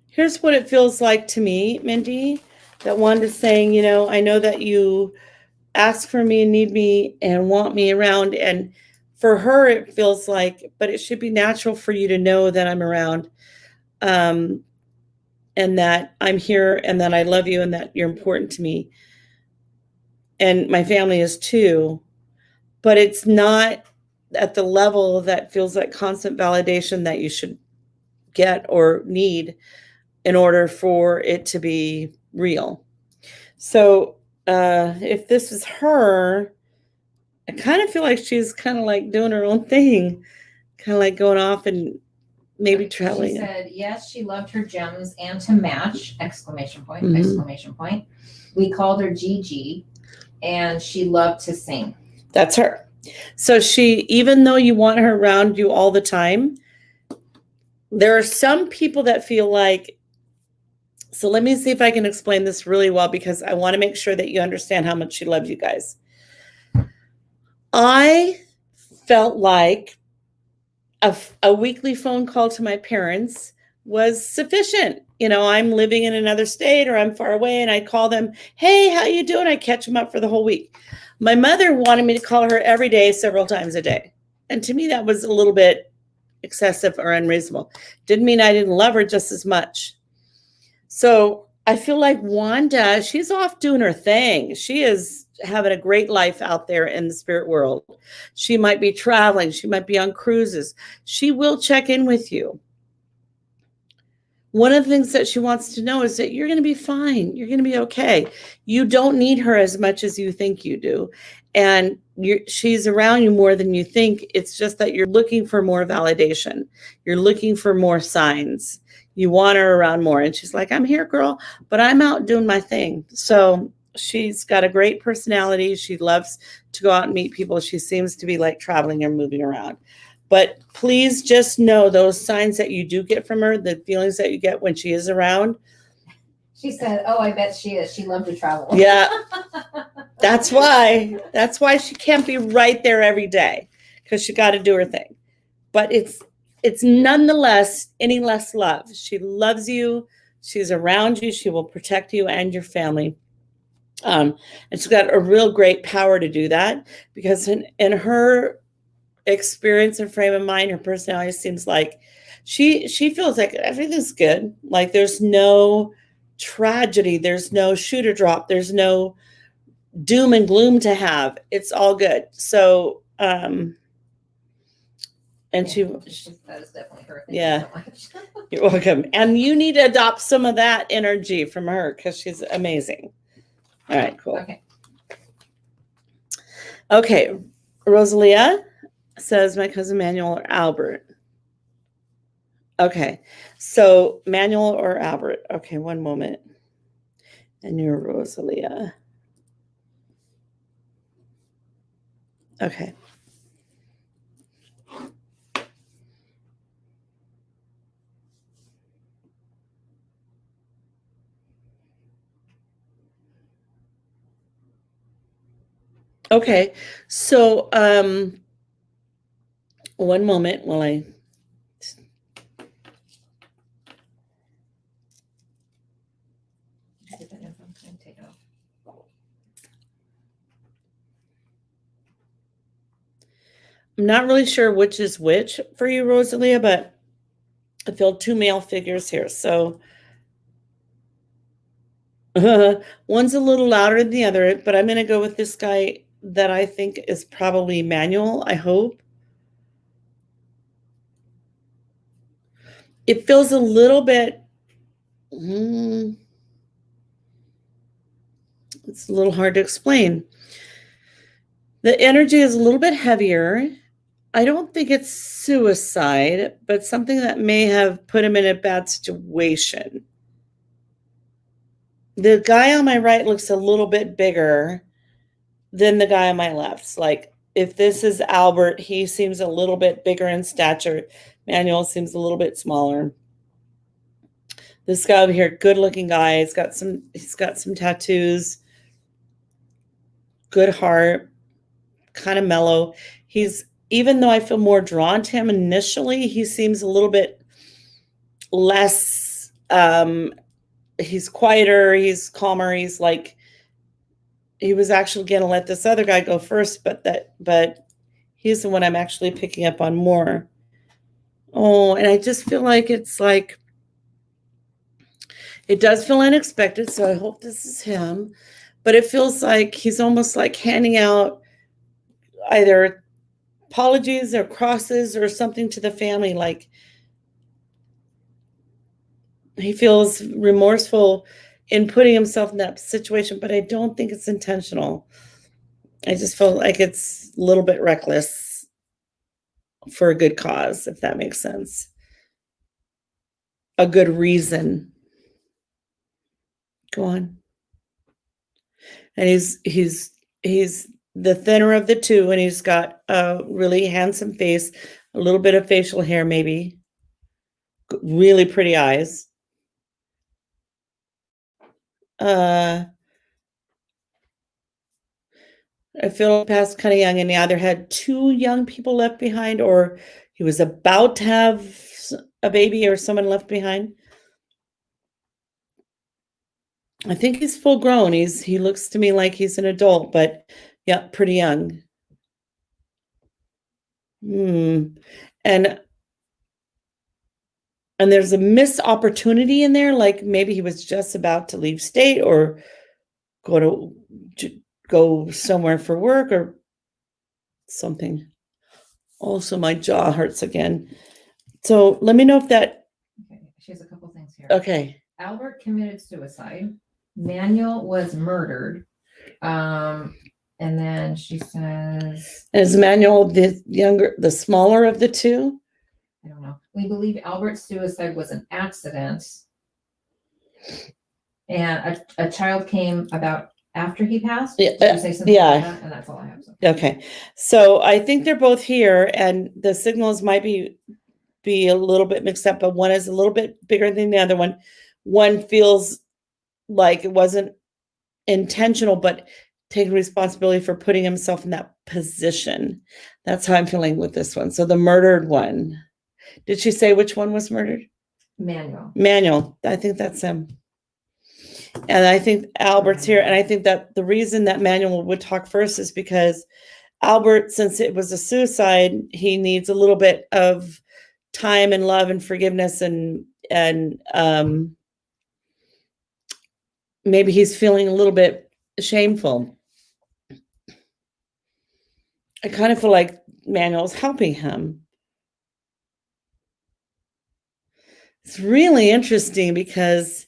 Here's what it feels like to me, Mindy, that Wanda's saying, I know that you ask for me and need me and want me around. And for her, it feels like, but it should be natural for you to know that I'm around, and that I'm here and that I love you and that you're important to me. And my family is too, but it's not at the level that feels like constant validation that you should get or need in order for it to be real. So if this is her, I kind of feel like she's kind of like doing her own thing, kind of like going off and maybe traveling. She said, yes, she loved her gems and to match, ! Mm-hmm. ! We called her Gigi, and she loved to sing. That's her. So even though you want her around you all the time, there are some people that feel like, so let me see if I can explain this really well, because I want to make sure that you understand how much she loves you guys. I felt like a weekly phone call to my parents was sufficient. I'm living in another state or I'm far away, and I call them, hey, how you doing? I catch them up for the whole week. My mother wanted me to call her every day, several times a day. And to me, that was a little bit excessive or unreasonable. Didn't mean I didn't love her just as much. So I feel like Wanda, she's off doing her thing. She is having a great life out there in the spirit world. She might be traveling. She might be on cruises. She will check in with you. one of the things that she wants to know is that you're going to be fine. You're going to be okay. You don't need her as much as you think you do. And she's around you more than you think. It's just that you're looking for more validation. You're looking for more signs. You want her around more. And she's like, I'm here, girl, but I'm out doing my thing. So she's got a great personality. She loves to go out and meet people. She seems to be like traveling and moving around. But please just know those signs that you do get from her, the feelings that you get when she is around. She said, oh, I bet she is. She loved to travel. Yeah. That's why she can't be right there every day, because she got to do her thing. But it's nonetheless any less love. She loves you. She's around you. She will protect you and your family. And she's got a real great power to do that, because in her experience and frame of mind, her personality seems like she feels like everything's good. Like there's no tragedy, there's no shoot or drop, there's no doom and gloom to have. It's all good. So and Yeah, she that is definitely her. Thank Yeah. you so much. You're welcome. And you need to adopt some of that energy from her, because she's amazing. All right, cool. Okay. Rosalia says my cousin Manuel or Albert. Okay. So Manuel or Albert. Okay, one moment. And you're Rosalia. Okay. Okay. So one moment while I Take it off. I'm not really sure which is which for you, Rosalia, but I feel two male figures here. So one's a little louder than the other, but I'm going to go with this guy that I think is probably Manuel, I hope. It feels a little bit, it's a little hard to explain. The energy is a little bit heavier. I don't think it's suicide, but something that may have put him in a bad situation. The guy on my right looks a little bit bigger than the guy on my left. Like if this is Albert, he seems a little bit bigger in stature. Manuel seems a little bit smaller. This guy over here, good looking guy. He's got some tattoos. Good heart, kind of mellow. Even though I feel more drawn to him initially, he seems a little bit less, he's quieter, he's calmer, he's like, he was actually going to let this other guy go first, but he's the one I'm actually picking up on more. Oh, and I just feel like it's like, it does feel unexpected, so I hope this is him, but it feels like he's almost like handing out either apologies or crosses or something to the family, like he feels remorseful in putting himself in that situation, but I don't think it's intentional. I just feel like it's a little bit reckless for a good cause, if that makes sense. A good reason. Go on. And he's the thinner of the two, and he's got a really handsome face, a little bit of facial hair, maybe. Really pretty eyes. I feel past kind of young, and he either had two young people left behind, or he was about to have a baby or someone left behind. I think he's full grown. He looks to me like he's an adult, but yeah, pretty young. And there's a missed opportunity in there, like maybe he was just about to leave state or go somewhere for work or something. Also, my jaw hurts again. So let me know if that. Okay, she has a couple things things here. Okay. Albert committed suicide. Manuel was murdered. And then she says, Is Manuel the smaller of the two? I don't know. We believe Albert's suicide was an accident. And a child came about after he passed. Yeah, Did you say something yeah. like that? And that's all I have. So. Okay. So I think they're both here, and the signals might be a little bit mixed up, but one is a little bit bigger than the other one. One feels like it wasn't intentional, but taking responsibility for putting himself in that position. That's how I'm feeling with this one. So the murdered one. Did she say which one was murdered? Manuel. I think that's him. And I think Albert's here. And I think that the reason that Manuel would talk first is because Albert, since it was a suicide, he needs a little bit of time and love and forgiveness, and maybe he's feeling a little bit shameful. I kind of feel like Manuel's helping him. It's really interesting because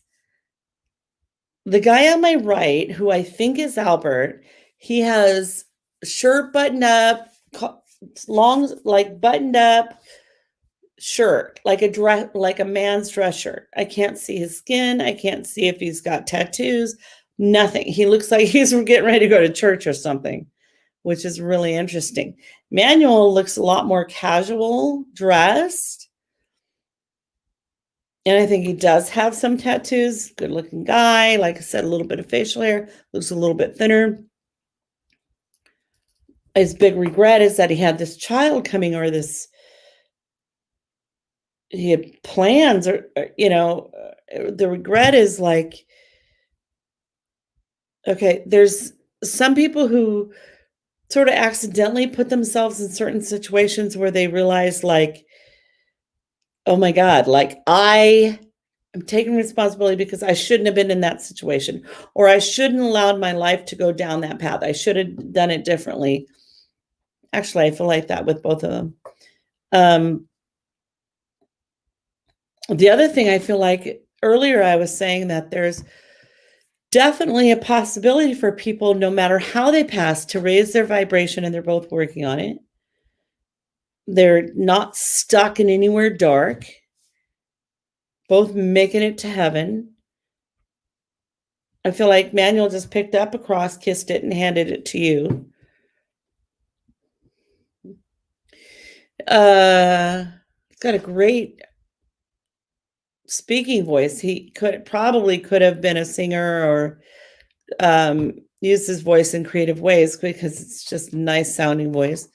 the guy on my right, who I think is Albert, he has shirt buttoned up, long, like buttoned up shirt, like a dress, like a man's dress shirt. I can't see his skin. I can't see if he's got tattoos, nothing. He looks like he's getting ready to go to church or something, which is really interesting. Manuel looks a lot more casual dressed. And I think he does have some tattoos. Good looking guy. Like I said, a little bit of facial hair, looks a little bit thinner. His big regret is that he had this child coming, or he had plans, or the regret is like, okay, there's some people who sort of accidentally put themselves in certain situations where they realize, like, oh my God, like I am taking responsibility because I shouldn't have been in that situation, or I shouldn't allowed my life to go down that path. I should have done it differently. Actually, I feel like that with both of them. The other thing I feel like earlier I was saying that there's definitely a possibility for people, no matter how they pass, to raise their vibration, and they're both working on it. They're not stuck in anywhere dark, both making it to heaven. I feel like Manuel just picked up a cross, kissed it, and handed it to you. He's got a great speaking voice. He could have been a singer, or used his voice in creative ways, because it's just a nice sounding voice.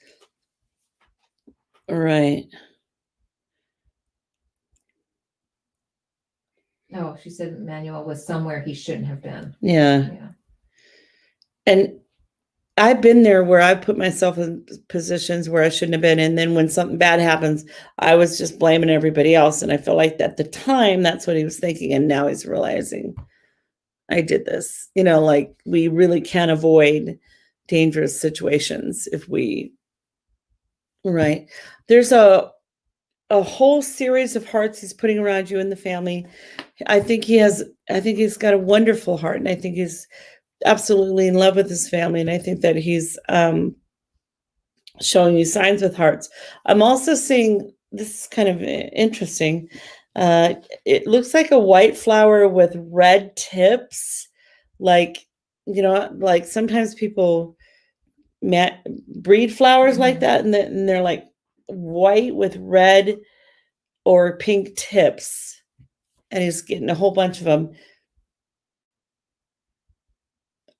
All right. Oh, she said Manuel was somewhere he shouldn't have been. Yeah. And I've been there where I put myself in positions where I shouldn't have been. And then when something bad happens, I was just blaming everybody else. And I feel like at the time, that's what he was thinking. And now he's realizing, I did this. Like, we really can avoid dangerous situations if we, right. There's a whole series of hearts he's putting around you and the family. I think he's got a wonderful heart, and I think he's absolutely in love with his family. And I think that he's showing you signs with hearts. I'm also seeing, this is kind of interesting. It looks like a white flower with red tips. Like, like sometimes people breed flowers like that, and they're like white with red or pink tips. And he's getting a whole bunch of them.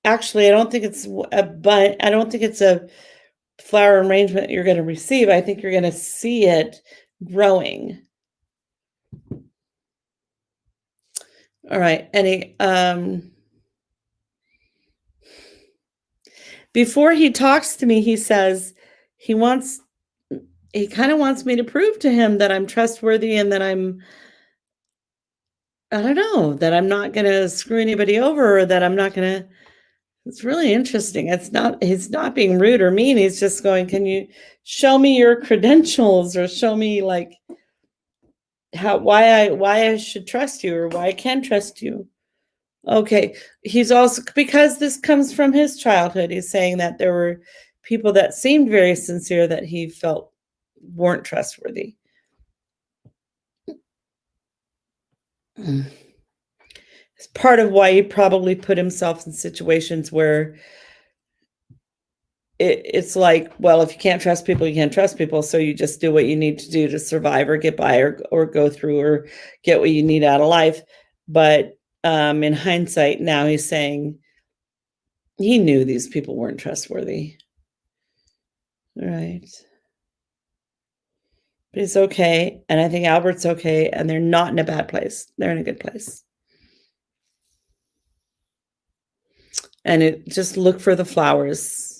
Actually, I don't think it's a flower arrangement you're going to receive. I think you're going to see it growing. All right. Before he talks to me, he says he kind of wants me to prove to him that I'm trustworthy, and that that I'm not going to screw anybody over, or that I'm not going to. It's really interesting. He's not being rude or mean. He's just going, can you show me your credentials, or show me, like, why I should trust you or why I can trust you. Okay. He's also, because this comes from his childhood, he's saying that there were people that seemed very sincere that he felt weren't trustworthy. It's part of why he probably put himself in situations where it's like, well, if you can't trust people, you can't trust people. So you just do what you need to do to survive or get by or go through or get what you need out of life. But in hindsight, now he's saying he knew these people weren't trustworthy. Right. But it's okay. And I think Albert's okay. And they're not in a bad place. They're in a good place. And just look for the flowers.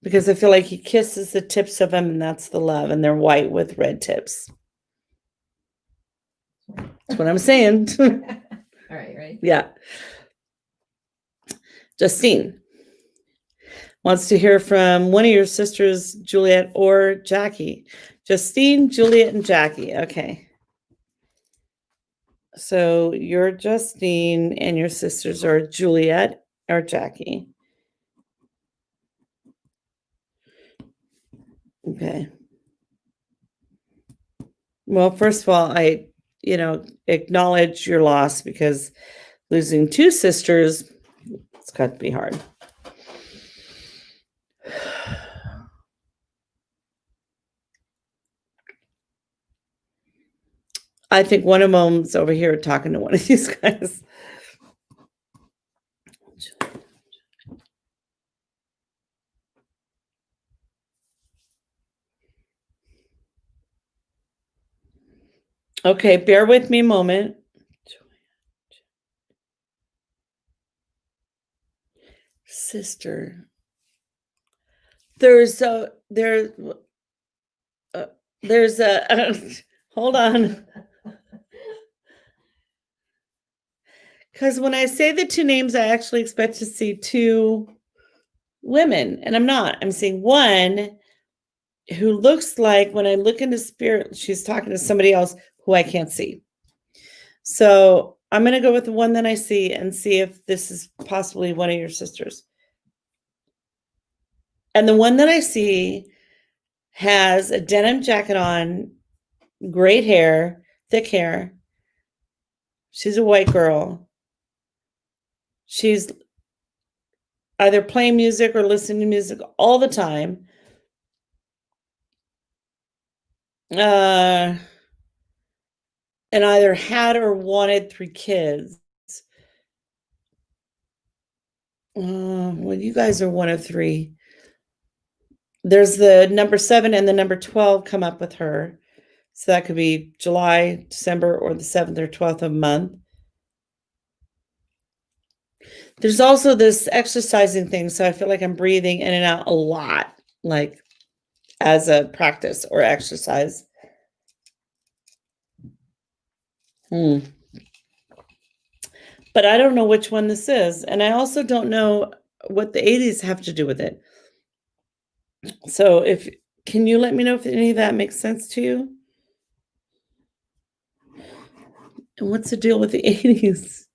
Because I feel like he kisses the tips of them, and that's the love, and they're white with red tips. That's what I'm saying. All right, right? Yeah. Justine wants to hear from one of your sisters, Juliet or Jackie. Justine, Juliet, and Jackie. Okay. So you're Justine, and your sisters are Juliet or Jackie. Okay. Well, first of all, I, acknowledge your loss because losing two sisters, it's got to be hard. I think one of them's over here talking to one of these guys. Okay, bear with me a moment. Sister. There's a hold on. Because when I say the two names, I actually expect to see two women, and I'm not. I'm seeing one who looks like, when I look into spirit, she's talking to somebody else who I can't see. So I'm going to go with the one that I see and see if this is possibly one of your sisters. And the one that I see has a denim jacket on, great hair, thick hair. She's a white girl. She's either playing music or listening to music all the time. And either had or wanted 3 kids. Well, you guys are one of 3. There's the number 7 and the number 12 come up with her. So that could be July, December, or the 7th or 12th of a month. There's also this exercising thing. So I feel like I'm breathing in and out a lot, like as a practice or exercise. But I don't know which one this is. And I also don't know what the 80s have to do with it. So can you let me know if any of that makes sense to you? And what's the deal with the 80s?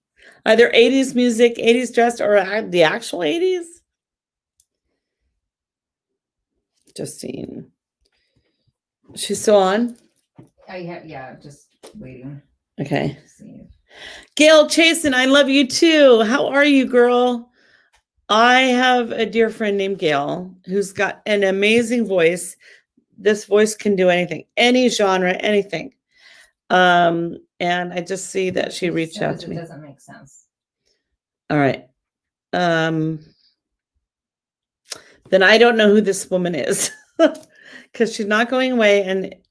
Either 80s music, 80s dress, or the actual 80s? Justine. She's still on? Just waiting. Okay. Gail Chasen, I love you too. How are you, girl? I have a dear friend named Gail who's got an amazing voice. This voice can do anything, any genre, anything. And I just see that she reached out to me. It doesn't make sense. All right. Then I don't know who this woman is because she's not going away,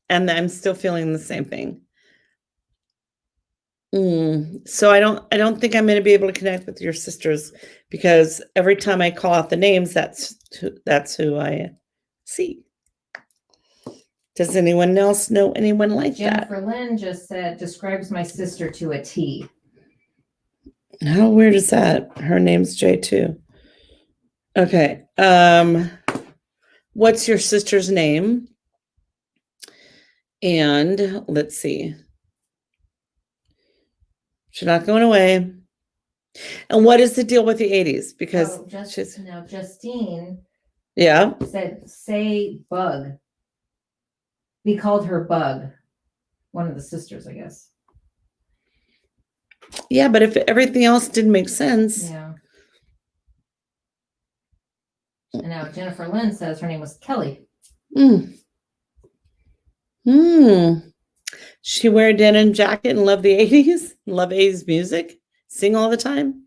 and I'm still feeling the same thing. So I don't think I'm going to be able to connect with your sisters because every time I call out the names, that's who I see. Does anyone else know anyone like that? Jennifer Lynn just said, describes my sister to a T. How weird is that? Her name's J too. Okay. What's your sister's name? And let's see. She's not going away. And what is the deal with the 80s? Because now Justine yeah. said, say Bug. We called her Bug. One of the sisters, I guess. Yeah, but if everything else didn't make sense. Yeah. And now Jennifer Lynn says her name was Kelly. She wear a denim jacket and love the 80s, love 80s music, sing all the time.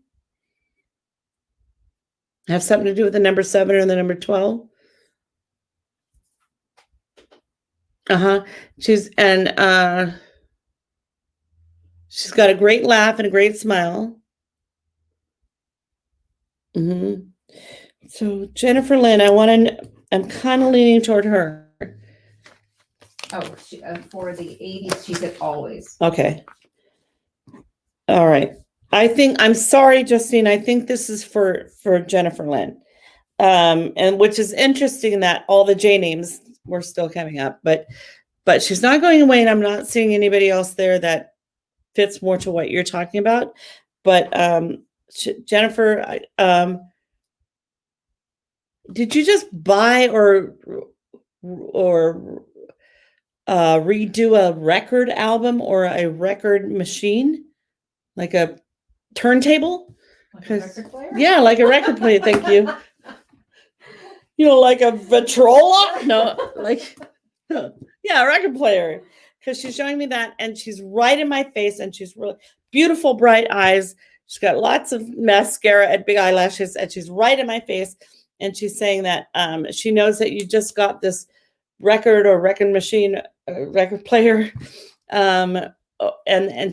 Have something to do with the number 7 or the number 12. She's got a great laugh and a great smile. So Jennifer Lynn, I'm kind of leaning toward her. Oh, for the 80s, she said always. Okay. All right. I'm sorry, Justine. I think this is for Jennifer Lynn. And which is interesting that all the J names were still coming up, but she's not going away, and I'm not seeing anybody else there that fits more to what you're talking about. But Jennifer, did you just buy or redo a record album or a record machine, like a turntable? Like a record player? Yeah, like a record player. Thank you. Like a Victrola? No, yeah, a record player. Because she's showing me that, and she's right in my face, and she's really beautiful, bright eyes. She's got lots of mascara and big eyelashes, and she's right in my face. And she's saying that she knows that you just got this record or record machine, record player, and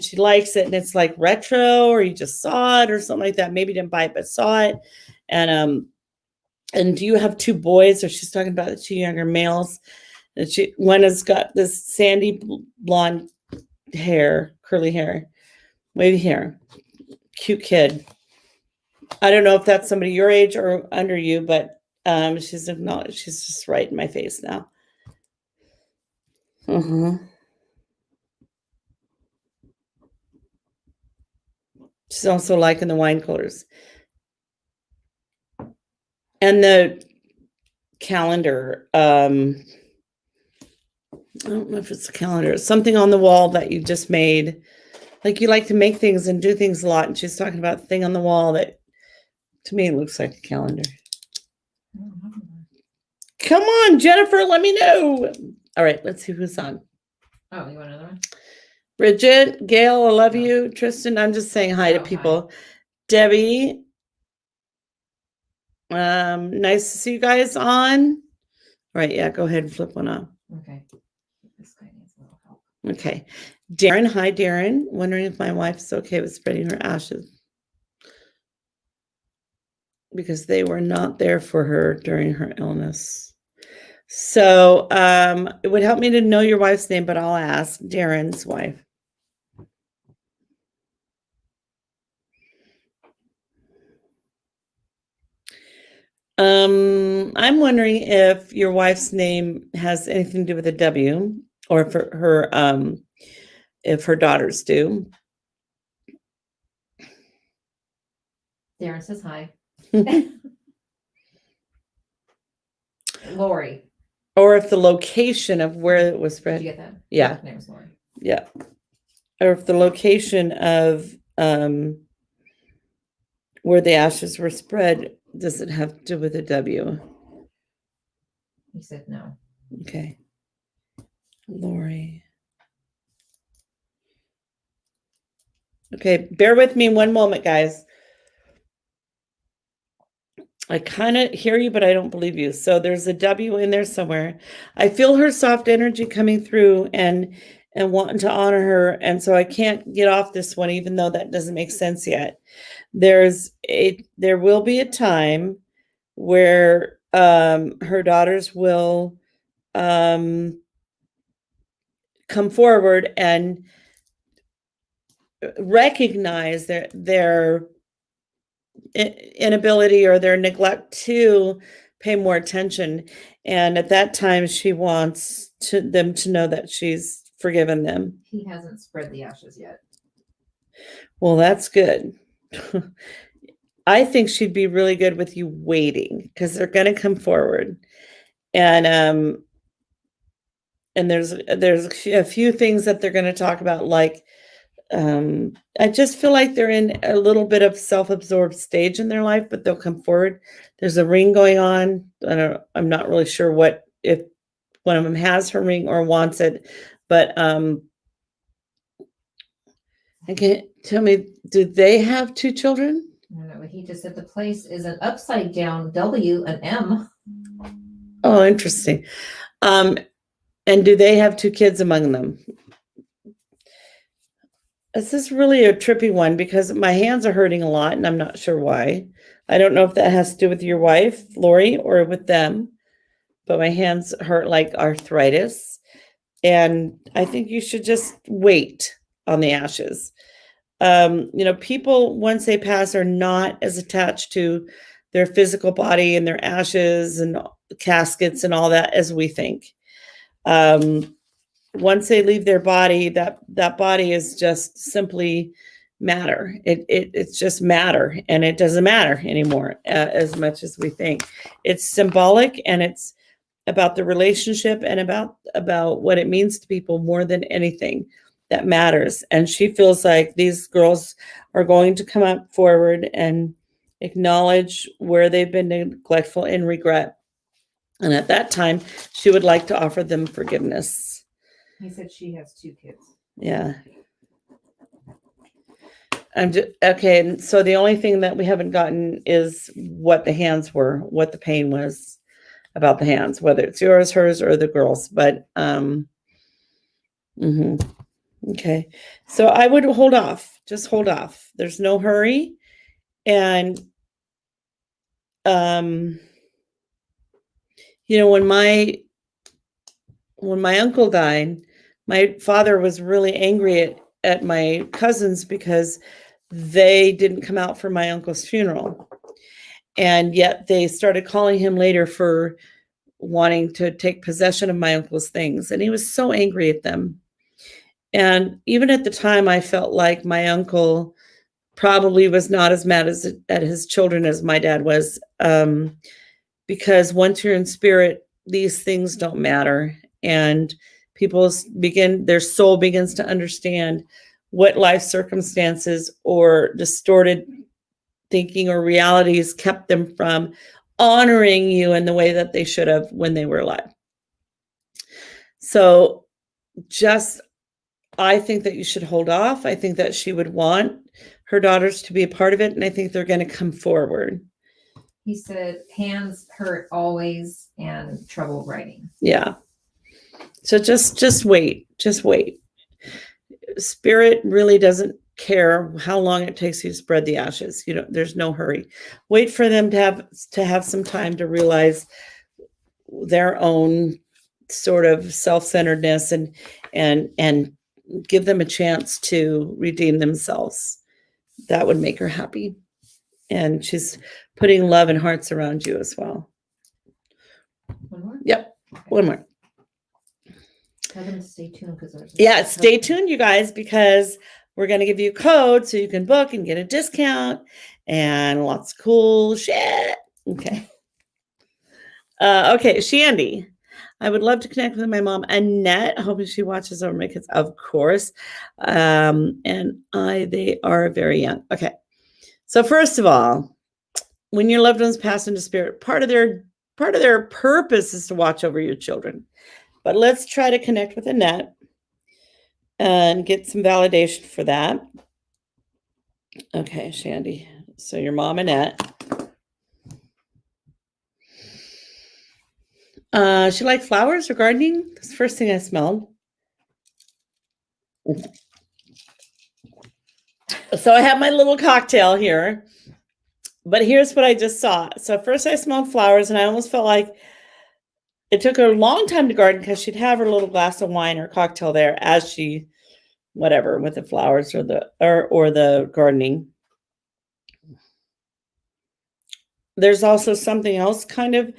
she likes it, and it's like retro, or you just saw it or something like that. Maybe didn't buy it, but saw it. And do you have 2 boys? Or she's talking about the 2 younger males. And one has got this sandy blonde hair, curly hair, wavy hair, cute kid. I don't know if that's somebody your age or under you, but she's just right in my face now. She's also liking the wine colors. And the calendar, I don't know if it's a calendar, it's something on the wall that you just made. Like you like to make things and do things a lot. And she's talking about the thing on the wall that to me looks like a calendar. Come on, Jennifer, let me know. All right, let's see who's on. Oh, you want another one? Bridget, Gail, I love you. Tristan, I'm just saying hi to people. Hi. Debbie, nice to see you guys on. All right, yeah, go ahead and flip one on. Okay. This guy needs a little help. Okay. Darren, hi, Darren. Wondering if my wife's okay with spreading her ashes because they were not there for her during her illness. So it would help me to know your wife's name, but I'll ask. Darren's wife. I'm wondering if your wife's name has anything to do with a W, or if her daughters do. Darren says hi. Lori. Or if the location of where it was spread. Did you get that? Yeah. Her name was Lori. Yeah. Or if the location of where the ashes were spread, does it have to do with a W? He said no. Okay. Lori. Okay, bear with me one moment, guys. I kind of hear you, but I don't believe you. So there's a W in there somewhere. I feel her soft energy coming through and wanting to honor her. And so I can't get off this one, even though that doesn't make sense yet. There will be a time where her daughters will come forward and recognize their inability or their neglect to pay more attention. And at that time, she wants them to know that she's forgiven them. He hasn't spread the ashes yet. Well, that's good. I think she'd be really good with you waiting because they're going to come forward. And there's a few things that they're going to talk about, like I just feel like they're in a little bit of self-absorbed stage in their life, but they'll come forward. There's a ring going on. I'm not really sure if one of them has her ring or wants it, but okay, tell me, do they have 2 children? I don't know. He just said the place is an upside down W, an M. Oh, interesting. And do they have 2 kids among them? This is really a trippy one because my hands are hurting a lot and I'm not sure why. I don't know if that has to do with your wife, Lori, or with them, but my hands hurt like arthritis. And I think you should just wait on the ashes. People, once they pass, are not as attached to their physical body and their ashes and caskets and all that as we think. Once they leave their body, that body is just simply matter. It's just matter, and it doesn't matter anymore as much as we think. It's symbolic, and it's about the relationship and about what it means to people more than anything that matters. And she feels like these girls are going to come up forward and acknowledge where they've been neglectful and regret. And at that time, she would like to offer them forgiveness. He said she has 2 kids. Yeah. Okay. And so the only thing that we haven't gotten is what the hands were, what the pain was about the hands, whether it's yours, hers, or the girls. But okay. So I would hold off. Just hold off. There's no hurry. And when my uncle died, my father was really angry at my cousins because they didn't come out for my uncle's funeral. And yet they started calling him later for wanting to take possession of my uncle's things. And he was so angry at them. And even at the time, I felt like my uncle probably was not as mad at his children as my dad was. Because once you're in spirit, these things don't matter. And their soul begins to understand what life circumstances or distorted thinking or realities kept them from honoring you in the way that they should have when they were alive. So I think that you should hold off. I think that she would want her daughters to be a part of it, and I think they're going to come forward. He said hands hurt always and trouble writing. Yeah. So just wait. Just wait. Spirit really doesn't care how long it takes you to spread the ashes. There's no hurry. Wait for them to have some time to realize their own sort of self-centeredness and give them a chance to redeem themselves. That would make her happy. And she's putting love and hearts around you as well. One more? Yep. Okay. One more. Tell them to stay tuned stay tuned, you guys, because we're going to give you a code so you can book and get a discount and lots of cool shit. Okay. Okay, Shandy. I would love to connect with my mom, Annette. Hoping she watches over my kids, of course. They are very young. Okay. So first of all, when your loved ones pass into spirit, part of their purpose is to watch over your children. But let's try to connect with Annette and get some validation for that. Okay, Shandy. So your mom, Annette. She liked flowers or gardening. That's the first thing I smelled. So I have my little cocktail here. But here's what I just saw. So first I smelled flowers, and I almost felt like it took her a long time to garden because she'd have her little glass of wine or cocktail there as she, whatever, with the flowers or the gardening. There's also something else kind of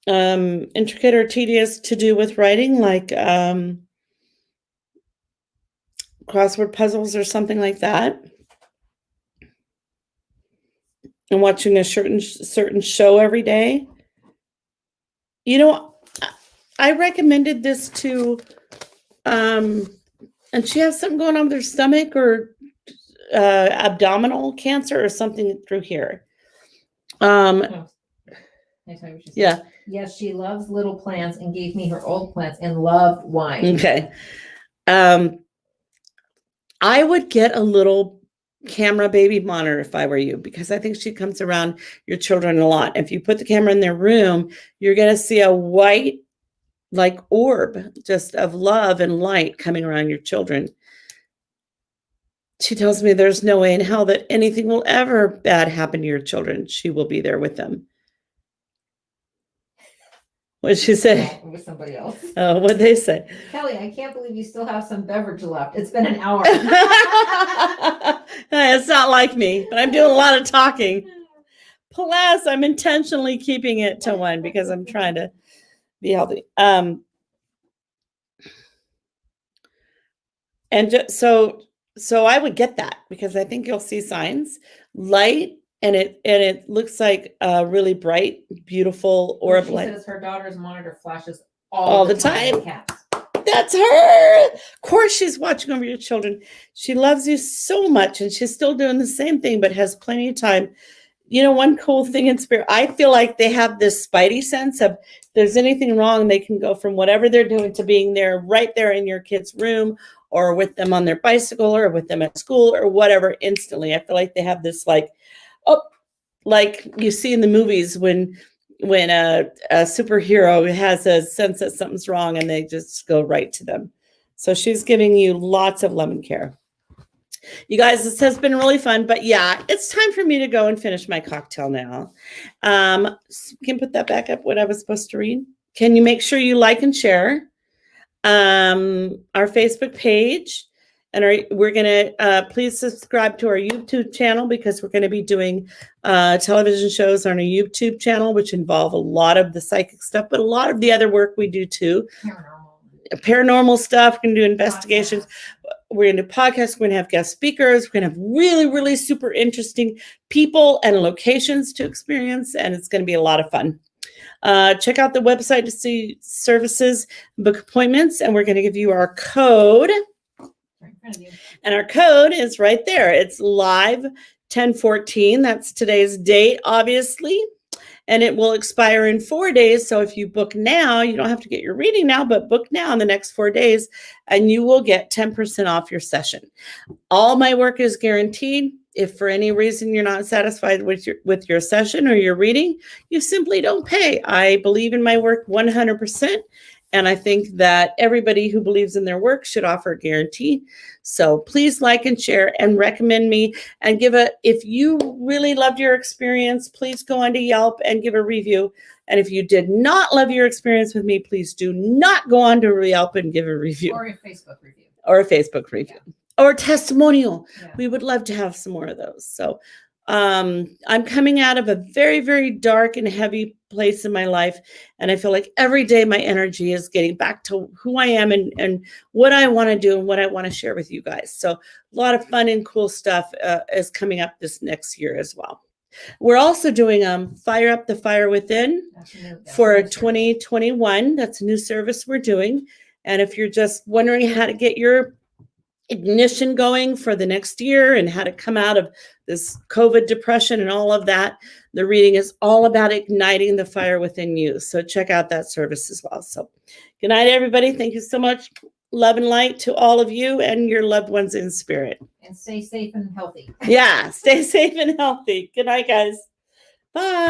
intricate or tedious to do with writing, like crossword puzzles or something like that, and watching a certain show every day. You know, I recommended this to, and she has something going on with her stomach or abdominal cancer or something through here. Oh, can I tell you what she said? Yeah. Yes, she loves little plants and gave me her old plants and loved wine. Okay. I would get a little camera baby monitor if I were you, because I think she comes around your children a lot. If you put the camera in their room, you're going to see a white, like, orb just of love and light coming around your children. She tells me there's no way in hell that anything will ever bad happen to your children. She will be there with them. What did she say? With somebody else. Oh, what'd they say? Kelly, I can't believe you still have some beverage left. It's been an hour. It's not like me, but I'm doing a lot of talking. Plus, I'm intentionally keeping it to one because I'm trying to be healthy. And so I would get that because I think you'll see signs, light, and it looks like a really bright, beautiful orb She light. says her daughter's monitor flashes All the time. That's her. Of course, she's watching over your children. She loves you so much, and she's still doing the same thing, but has plenty of time. You know, one cool thing in spirit, I feel like they have this spidey sense of if there's anything wrong, they can go from whatever they're doing to being there right there in your kid's room or with them on their bicycle or with them at school or whatever instantly. I feel like they have this like you see in the movies when a superhero has a sense that something's wrong and they just go right to them. So she's giving you lots of love and care. You guys, this has been really fun, but yeah, it's time for me to go and finish my cocktail now. Can put that back up, what I was supposed to read. Can you make sure you like and share our Facebook page? And we're going to please subscribe to our YouTube channel because we're going to be doing television shows on our YouTube channel, which involve a lot of the psychic stuff, but a lot of the other work we do too. Paranormal stuff. We're going to do investigations. We're going to do podcasts. We're going to have guest speakers. We're going to have really, really super interesting people and locations to experience. And it's going to be a lot of fun. Check out the website to see services, book appointments, and we're going to give you our code. And our code is right there. It's live 10/14. That's today's date, obviously. And it will expire in 4 days. So if you book now, you don't have to get your reading now, but book now in the next 4 days, and you will get 10% off your session. All my work is guaranteed. If for any reason you're not satisfied with your session or your reading, you simply don't pay. I believe in my work 100%. And I think that everybody who believes in their work should offer a guarantee. So please like and share and recommend me and if you really loved your experience, please go onto Yelp and give a review. And if you did not love your experience with me, please do not go on to Yelp and give a review. Or a Facebook review. Or a Facebook review. Yeah. Or a testimonial. Yeah. We would love to have some more of those. So I'm coming out of a very, very dark and heavy place in my life. And I feel like every day my energy is getting back to who I am and what I want to do and what I want to share with you guys. So a lot of fun and cool stuff is coming up this next year as well. We're also doing Fire Up the Fire Within for 2021. That's a new service we're doing. And if you're just wondering how to get your ignition going for the next year and how to come out of this COVID depression and all of that, the reading is all about igniting the fire within you. So check out that service as well. So good night, everybody. Thank you so much. Love and light to all of you and your loved ones in spirit. And stay safe and healthy. Yeah, stay safe and healthy. Good night, guys. Bye.